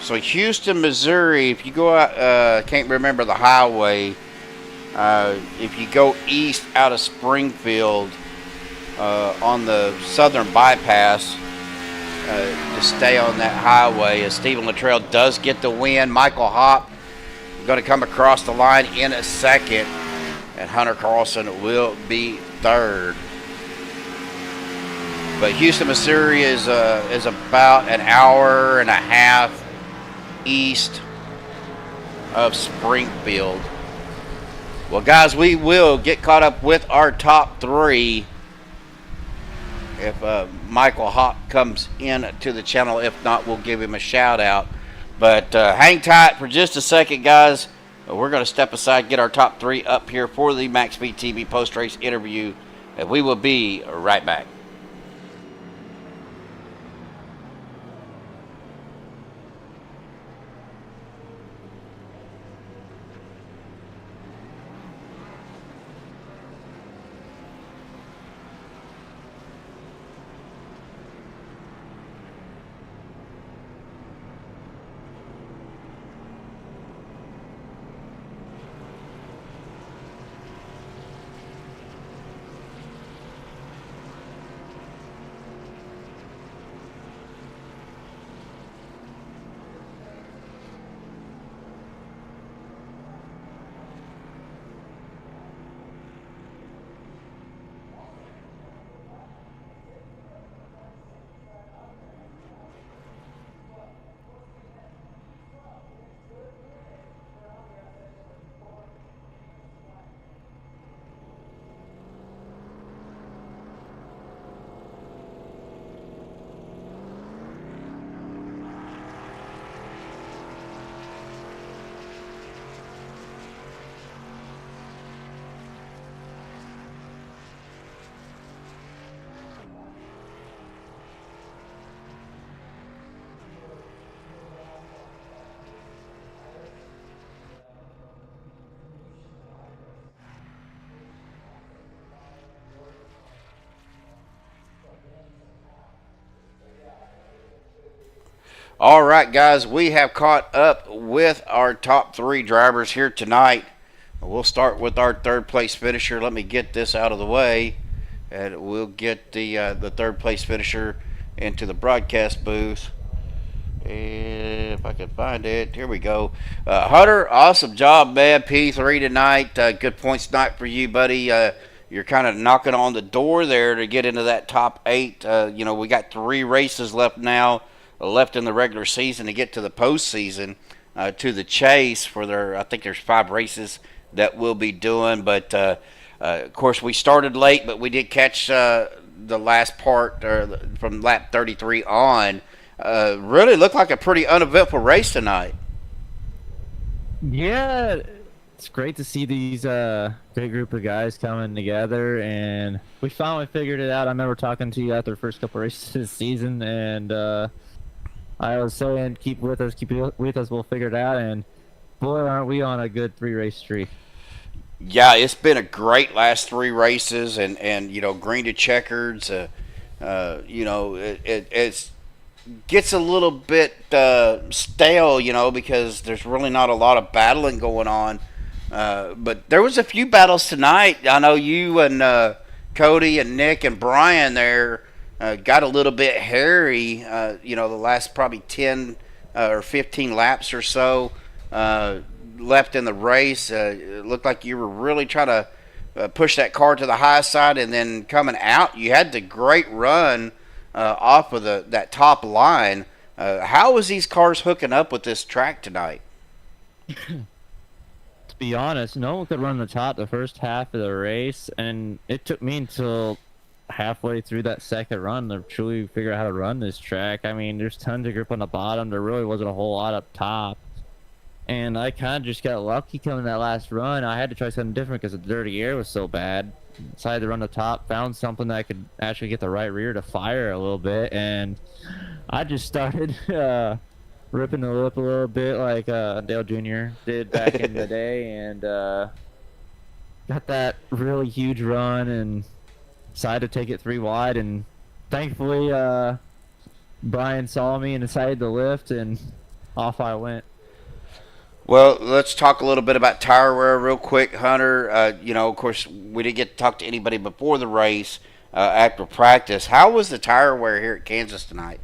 So Houston, Missouri, if you go out, can't remember the highway, if you go east out of Springfield on the southern bypass, to stay on that highway, as Stephen Luttrell does get the win. Michael Hopp going to come across the line in a second, and Hunter Carlson will be third. But Houston, Missouri is about an hour and a half east of Springfield. Well, guys, we will get caught up with our top 3 if Michael Hopp comes in to the channel. If not, we'll give him a shout out. But hang tight for just a second, guys. We're going to step aside, get our top 3 up here for the MaxspeedTV TV post-race interview, and we will be right back. All right, guys, we have caught up with our top 3 drivers here tonight. We'll start with our third place finisher. Let me get this out of the way, and we'll get the third place finisher into the broadcast booth. And if I can find it, here we go. Hunter, awesome job, man. P3 tonight. Good points night for you, buddy. You're kind of knocking on the door there to get into that top 8. We got 3 races left now. Left in the regular season to get to the postseason, to the chase for their, I think there's 5 races that we'll be doing. But of course, we started late, but we did catch the last part from lap 33 on. Really looked like a pretty uneventful race tonight. Yeah, it's great to see these great group of guys coming together, and we finally figured it out. I remember talking to you after the first couple races this season, and I was saying, keep with us, we'll figure it out, and boy, aren't we on a good 3-race streak. Yeah, it's been a great last 3 races, and green to checkers. It's gets a little bit stale, because there's really not a lot of battling going on. But there was a few battles tonight. I know you and Cody and Nick and Brian there got a little bit hairy. The last probably 10 or 15 laps or so left in the race. It looked like you were really trying to push that car to the high side, and then coming out, you had the great run off of that top line. How was these cars hooking up with this track tonight? To be honest, no one could run the top the first half of the race, and it took me until halfway through that second run to truly figure out how to run this track. I mean, there's tons of grip on the bottom. There really wasn't a whole lot up top. And I kind of just got lucky coming that last run. I had to try something different because the dirty air was so bad. Decided to run the top, found something that I could actually get the right rear to fire a little bit, and I just started ripping the lip a little bit like Dale Jr. did back in the day, and got that really huge run and decided to take it 3 wide, and thankfully Brian saw me and decided to lift, and off I went. Well, let's talk a little bit about tire wear real quick, Hunter. Of course, we didn't get to talk to anybody before the race, after practice. How was the tire wear here at Kansas tonight?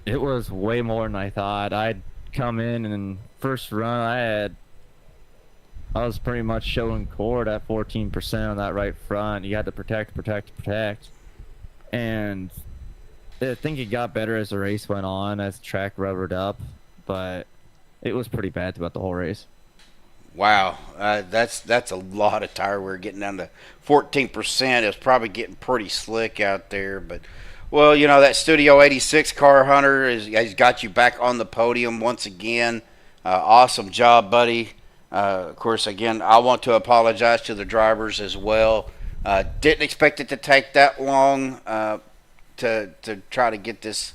It was way more than I thought. I'd come in and first run, I was pretty much showing cord at 14% on that right front. You had to protect. And I think it got better as the race went on, as the track rubbered up, but it was pretty bad throughout the whole race. Wow, that's a lot of tire wear, getting down to 14%. It was probably getting pretty slick out there. But, well, that Studio 86 car, Hunter, has got you back on the podium once again. Awesome job, buddy. Of course, again, I want to apologize to the drivers as well. Didn't expect it to take that long to try to get this,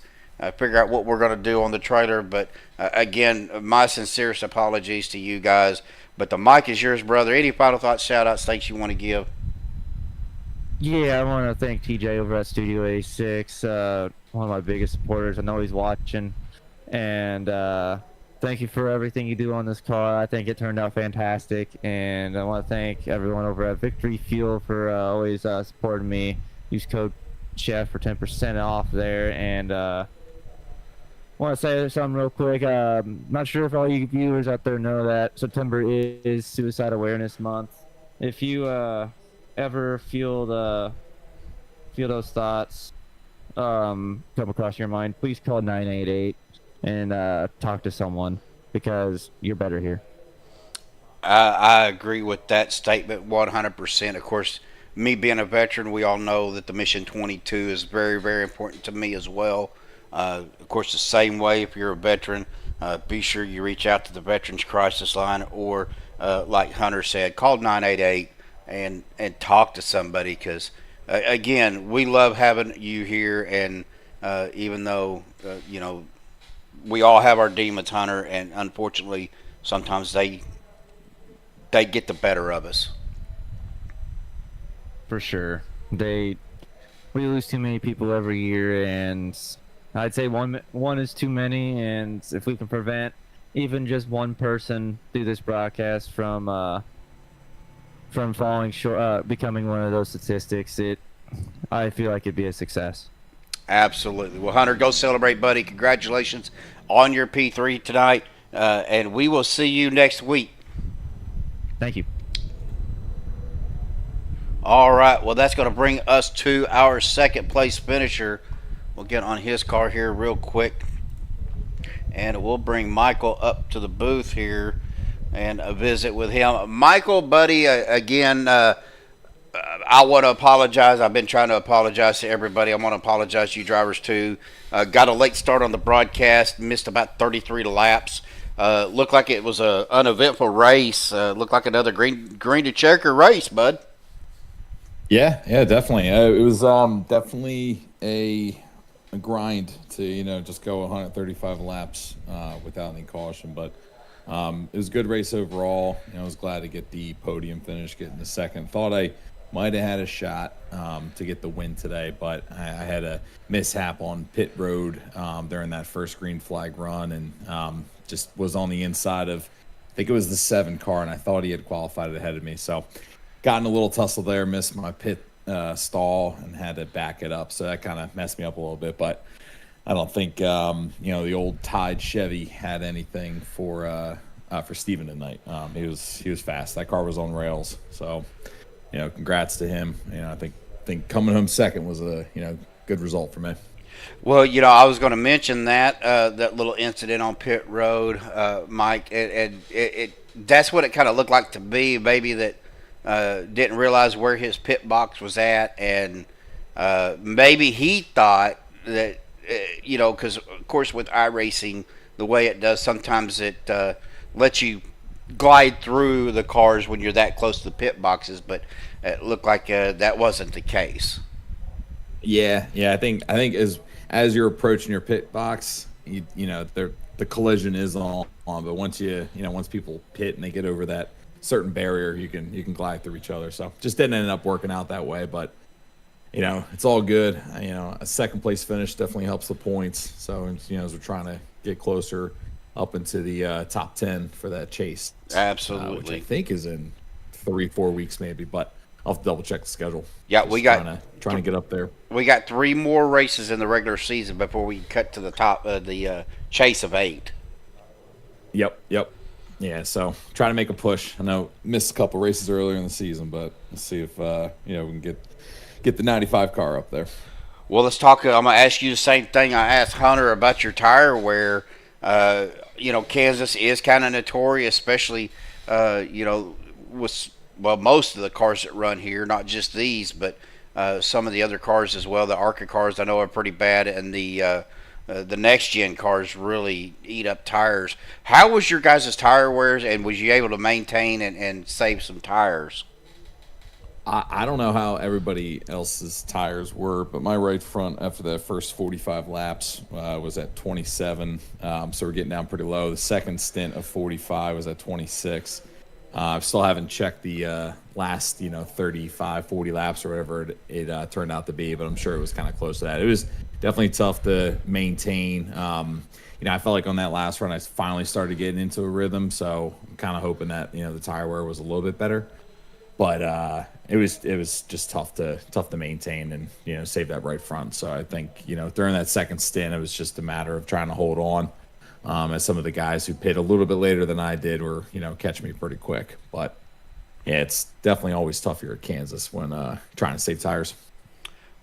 figure out what we're going to do on the trailer. But again, my sincerest apologies to you guys. But the mic is yours, brother. Any final thoughts, shout-outs, thanks you want to give? Yeah, I want to thank TJ over at Studio 86, one of my biggest supporters. I know he's watching. And thank you for everything you do on this car. I think it turned out fantastic. And I want to thank everyone over at Victory Fuel for always supporting me. Use code CHEF for 10% off there. And I want to say something real quick. Not sure if all you viewers out there know that September is Suicide Awareness Month. If you ever feel those thoughts come across your mind, please call 988 and talk to someone, because you're better here. I agree with that statement 100%. Of course, me being a veteran, we all know that the Mission 22 is very, very important to me as well. Of course, the same way, if you're a veteran, be sure you reach out to the Veterans Crisis Line, or like Hunter said, call 988 and talk to somebody, because again, we love having you here. And even though we all have our demons, Hunter, and unfortunately sometimes they get the better of us. For sure. We lose too many people every year, and I'd say one is too many. And if we can prevent even just one person through this broadcast from falling short, becoming one of those statistics, I feel like it'd be a success. Absolutely. Well, Hunter, go celebrate, buddy. Congratulations on your P3 tonight, and we will see you next week. Thank you. All right, well, that's going to bring us to our second place finisher. We'll get on his car here real quick, and we'll bring Michael up to the booth here and visit with him. Michael, buddy, again, I want to apologize. I've been trying to apologize to everybody. I want to apologize to you drivers too. Got a late start on the broadcast, missed about 33 laps. Looked like it was an uneventful race. Looked like another green to checker race, bud. Yeah, definitely. It was definitely a grind to just go 135 laps without any caution. But It was a good race overall. I was glad to get the podium finish, getting the second. Thought I might have had a shot to get the win today, but I had a mishap on pit road during that first green flag run, and just was on the inside of, I think it was the 7 car, and I thought he had qualified ahead of me. So got in a little tussle there, missed my pit stall, and had to back it up. So that kind of messed me up a little bit, but I don't think the old Tide Chevy had anything for Steven tonight. He was fast. That car was on rails. So congrats to him. I think coming home second was a good result for me. Well, I was going to mention that that little incident on pit road, Mike, and that's what it kind of looked like to me. Maybe that didn't realize where his pit box was at, and maybe he thought that because of course with iRacing, the way it does, sometimes it lets you glide through the cars when you're that close to the pit boxes, but it looked like that wasn't the case. Yeah. I think as you're approaching your pit box, the collision is on, but once once people pit and they get over that certain barrier, you can glide through each other. So just didn't end up working out that way, but it's all good. A second place finish definitely helps the points. So as we're trying to get closer up into the top 10 for that chase, absolutely, which I think is in 3-4 weeks maybe, but I'll have to double check the schedule. Yeah, just we got trying to get up there. We got 3 more races in the regular season before we cut to the top of the chase of 8. Yep. Yeah, so trying to make a push. I know missed a couple races earlier in the season, but let's see if we can get the 95 car up there. Well, let's talk. I'm gonna ask you the same thing I asked Hunter about your tire wear. Kansas is kind of notorious, especially with most of the cars that run here, not just these, but some of the other cars as well. The ARCA cars I know are pretty bad, and the next gen cars really eat up tires. How was your guys' tire wears, and was you able to maintain and save some tires? I don't know how everybody else's tires were, but my right front after the first 45 laps was at 27, so we're getting down pretty low. The second stint of 45 was at 26. I still haven't checked the last 35, 40 laps or whatever it turned out to be, but I'm sure it was kind of close to that. It was definitely tough to maintain. I felt like on that last run I finally started getting into a rhythm, so I'm kind of hoping that the tire wear was a little bit better. But it was just tough to maintain and save that right front. So I think during that second stint it was just a matter of trying to hold on. As some of the guys who pit a little bit later than I did were catching me pretty quick. But yeah, it's definitely always tough here at Kansas when trying to save tires.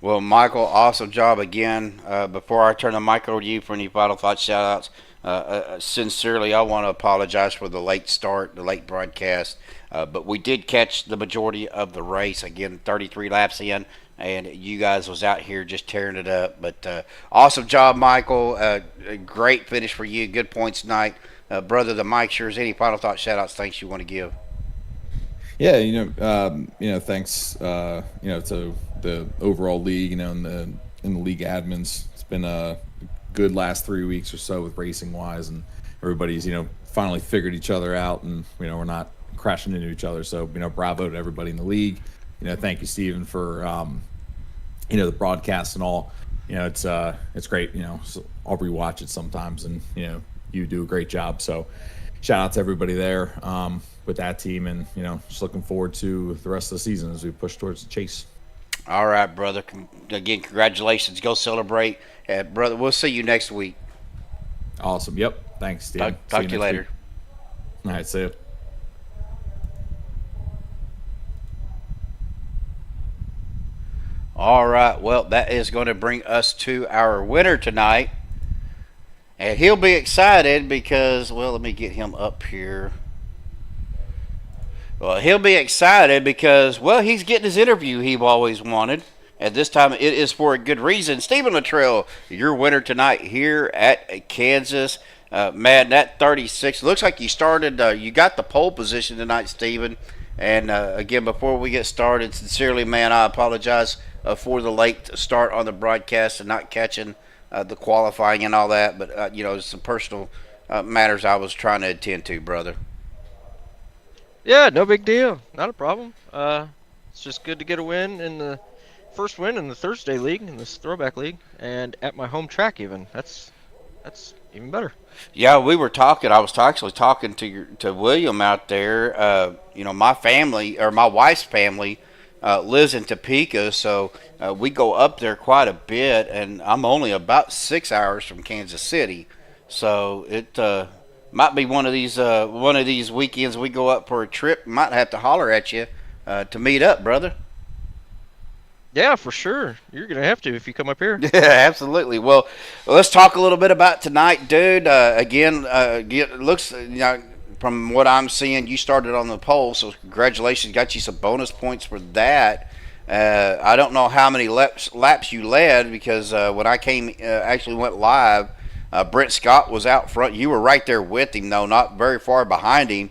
Well, Michael, awesome job again. Before I turn the mic over to you for any final thoughts, shout outs, sincerely, I want to apologize for the late start, the late broadcast. But we did catch the majority of the race, again, 33 laps in, and you guys was out here just tearing it up. But awesome job, Michael. A great finish for you. Good points tonight. Brother, the mic sure is. Any final thoughts, shout outs, thanks you want to give? Yeah, thanks, to the overall league, and the league admins. It's been a good last 3 weeks or so with racing wise, and everybody's finally figured each other out, and we're not crashing into each other. So bravo to everybody in the league. Thank you, Steven, for the broadcast and all. It's great. So I'll rewatch it sometimes, and you do a great job. So shout out to everybody there with that team, and just looking forward to the rest of the season as we push towards the chase. All right, brother. Again, congratulations. Go celebrate, brother. We'll see you next week. Awesome. Yep. Thanks, Steven. Talk to you later. Week. All right. See you. All right, well, that is going to bring us to our winner tonight. And he'll be excited because, well, let me get him up here. Well, he'll be excited because, well, he's getting his interview he always wanted. And this time it is for a good reason. Stephen Luttrell, your winner tonight here at Kansas. Man, that 36, looks like you started, you got the pole position tonight, Stephen. And, again, before we get started, sincerely, man, I apologize for the late start on the broadcast and not catching the qualifying and all that, but it's some personal matters I was trying to attend to, brother. Yeah, no big deal. Not a problem. It's just good to get a win in the first win in the Thursday league, in this throwback league, and at my home track even. That's even better. Yeah, we were talking. I was actually talking to William out there. You know, my family or my wife's family lives in Topeka, so we go up there quite a bit. And I'm only about 6 hours from Kansas City, so it might be one of these weekends we go up for a trip. Might have to holler at you to meet up, brother. Yeah, for sure. You're gonna have to if you come up here. Yeah, absolutely. Well, let's talk a little bit about tonight, dude. Again, looks, you know, from what I'm seeing, you started on the pole, so congratulations. Got you some bonus points for that. I don't know how many laps you led because when I actually went live, Brent Scott was out front. You were right there with him, though, not very far behind him.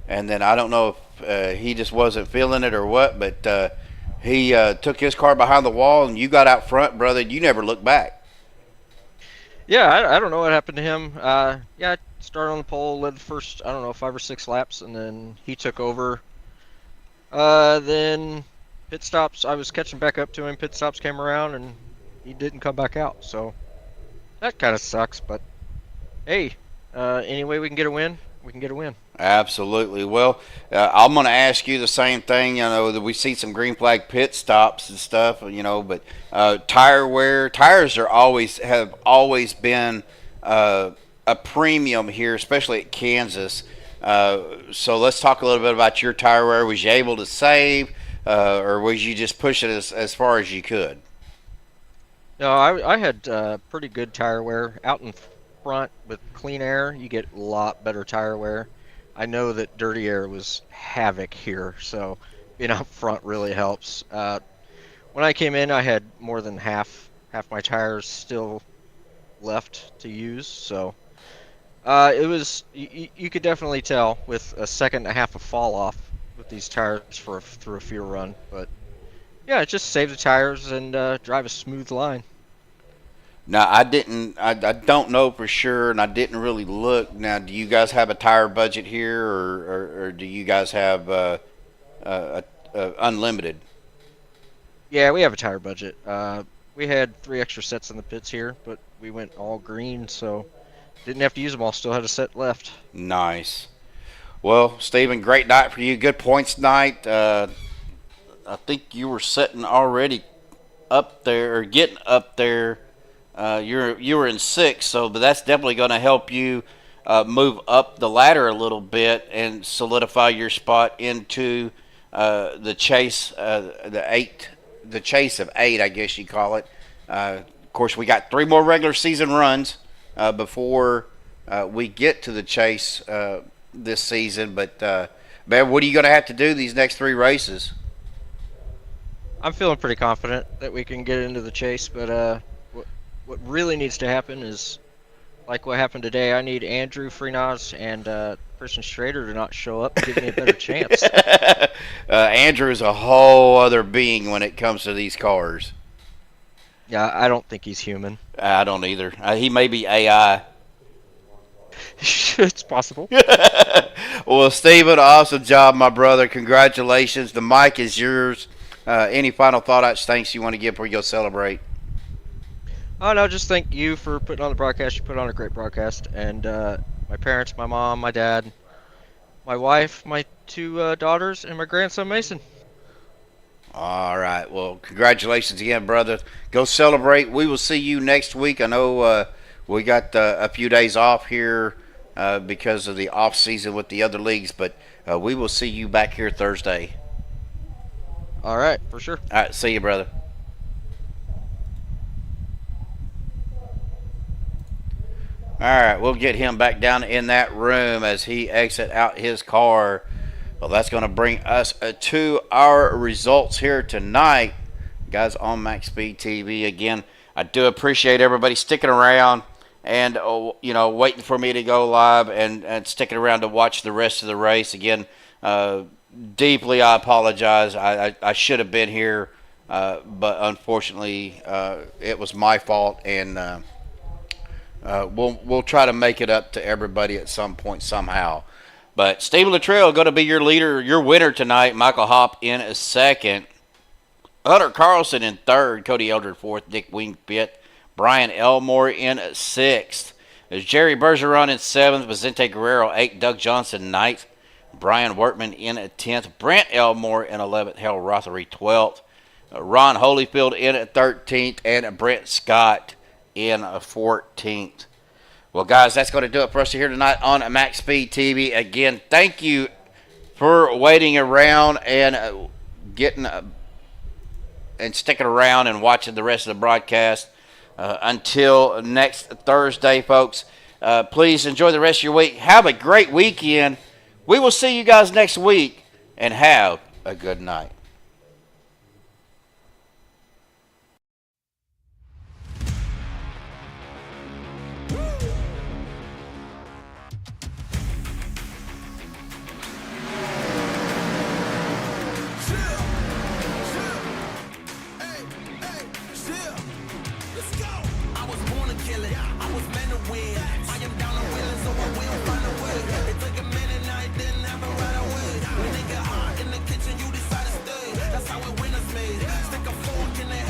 And then I don't know if he just wasn't feeling it or what, but he took his car behind the wall, and you got out front, brother. You never looked back. Yeah, I don't know what happened to him. Yeah, I started on the pole, led the first, I don't know, 5 or 6 laps, and then he took over. Then pit stops, I was catching back up to him. Pit stops came around, and he didn't come back out. So that kind of sucks, but hey, any way we can get a win, we can get a win. Absolutely. Well, I'm going to ask you the same thing. You know, that we see some green flag pit stops and stuff, you know, but tire wear, tires have always been a premium here, especially at Kansas. So let's talk a little bit about your tire wear. Was you able to save, or was you just pushing as far as you could? No, I had pretty good tire wear out in front with clean air. You get a lot better tire wear. I know that dirty air was havoc here, so being out front really helps. When I came in, I had more than half my tires still left to use, so it was you could definitely tell with a second and a half of fall off with these tires through a field run. But yeah, just save the tires and drive a smooth line. Now, I don't know for sure, and I didn't really look. Now, do you guys have a tire budget here, or do you guys have unlimited? Yeah, we have a tire budget. We had 3 extra sets in the pits here, but we went all green, so didn't have to use them all. Still had a set left. Nice. Well, Stephen, great night for you. Good points tonight. I think you were sitting already up there, or getting up there. You were in 6th, but that's definitely going to help you move up the ladder a little bit and solidify your spot into the chase, the chase of 8, I guess you call it. Of course, we got 3 more regular season runs before we get to the chase this season. But man, what are you going to have to do these next 3 races? I'm feeling pretty confident that we can get into the chase, but what really needs to happen is, like what happened today, I need Andrew Faryniarz and Christian Schrader to not show up and give me a better chance. Andrew is a whole other being when it comes to these cars. Yeah, I don't think he's human. I don't either. He may be AI. It's possible. Well, Stephen, awesome job, my brother. Congratulations. The mic is yours. Any final thoughts, thanks you want to give before you go celebrate? Oh, no, just thank you for putting on the broadcast. You put on a great broadcast. And my parents, my mom, my dad, my wife, my 2 daughters, and my grandson, Mason. All right. Well, congratulations again, brother. Go celebrate. We will see you next week. I know we got a few days off here because of the off season with the other leagues, but we will see you back here Thursday. All right, for sure. All right. See you, brother. All right, we'll get him back down in that room as he exit out his car. Well, that's going to bring us to our results here tonight, guys, on MaxspeedTV TV. Again, I do appreciate everybody sticking around and waiting for me to go live and sticking around to watch the rest of the race. Again, deeply I apologize. I should have been here, but unfortunately, it was my fault, and we'll try to make it up to everybody at some point somehow. But Steve Luttrell going to be your leader, your winner tonight. Michael Hopp in a second. Hunter Carlson in third. Cody Eldred fourth. Dick Wingpit. Brian Elmore in sixth. There's Jerry Bergeron in seventh. Vicente Guerrero eighth. Doug Johnson ninth. Brian Wortman in 10th. Brent Elmore in 11th. Hal Rothery 12th. Ron Holyfield in 13th. And Brent Scott in 14th. Well, guys, that's going to do it for us here tonight on Maxspeed TV. Again, thank you for waiting around and getting and sticking around and watching the rest of the broadcast. Until next Thursday, folks, please enjoy the rest of your week. Have a great weekend. We will see you guys next week, and have a good night. Stick a fork in the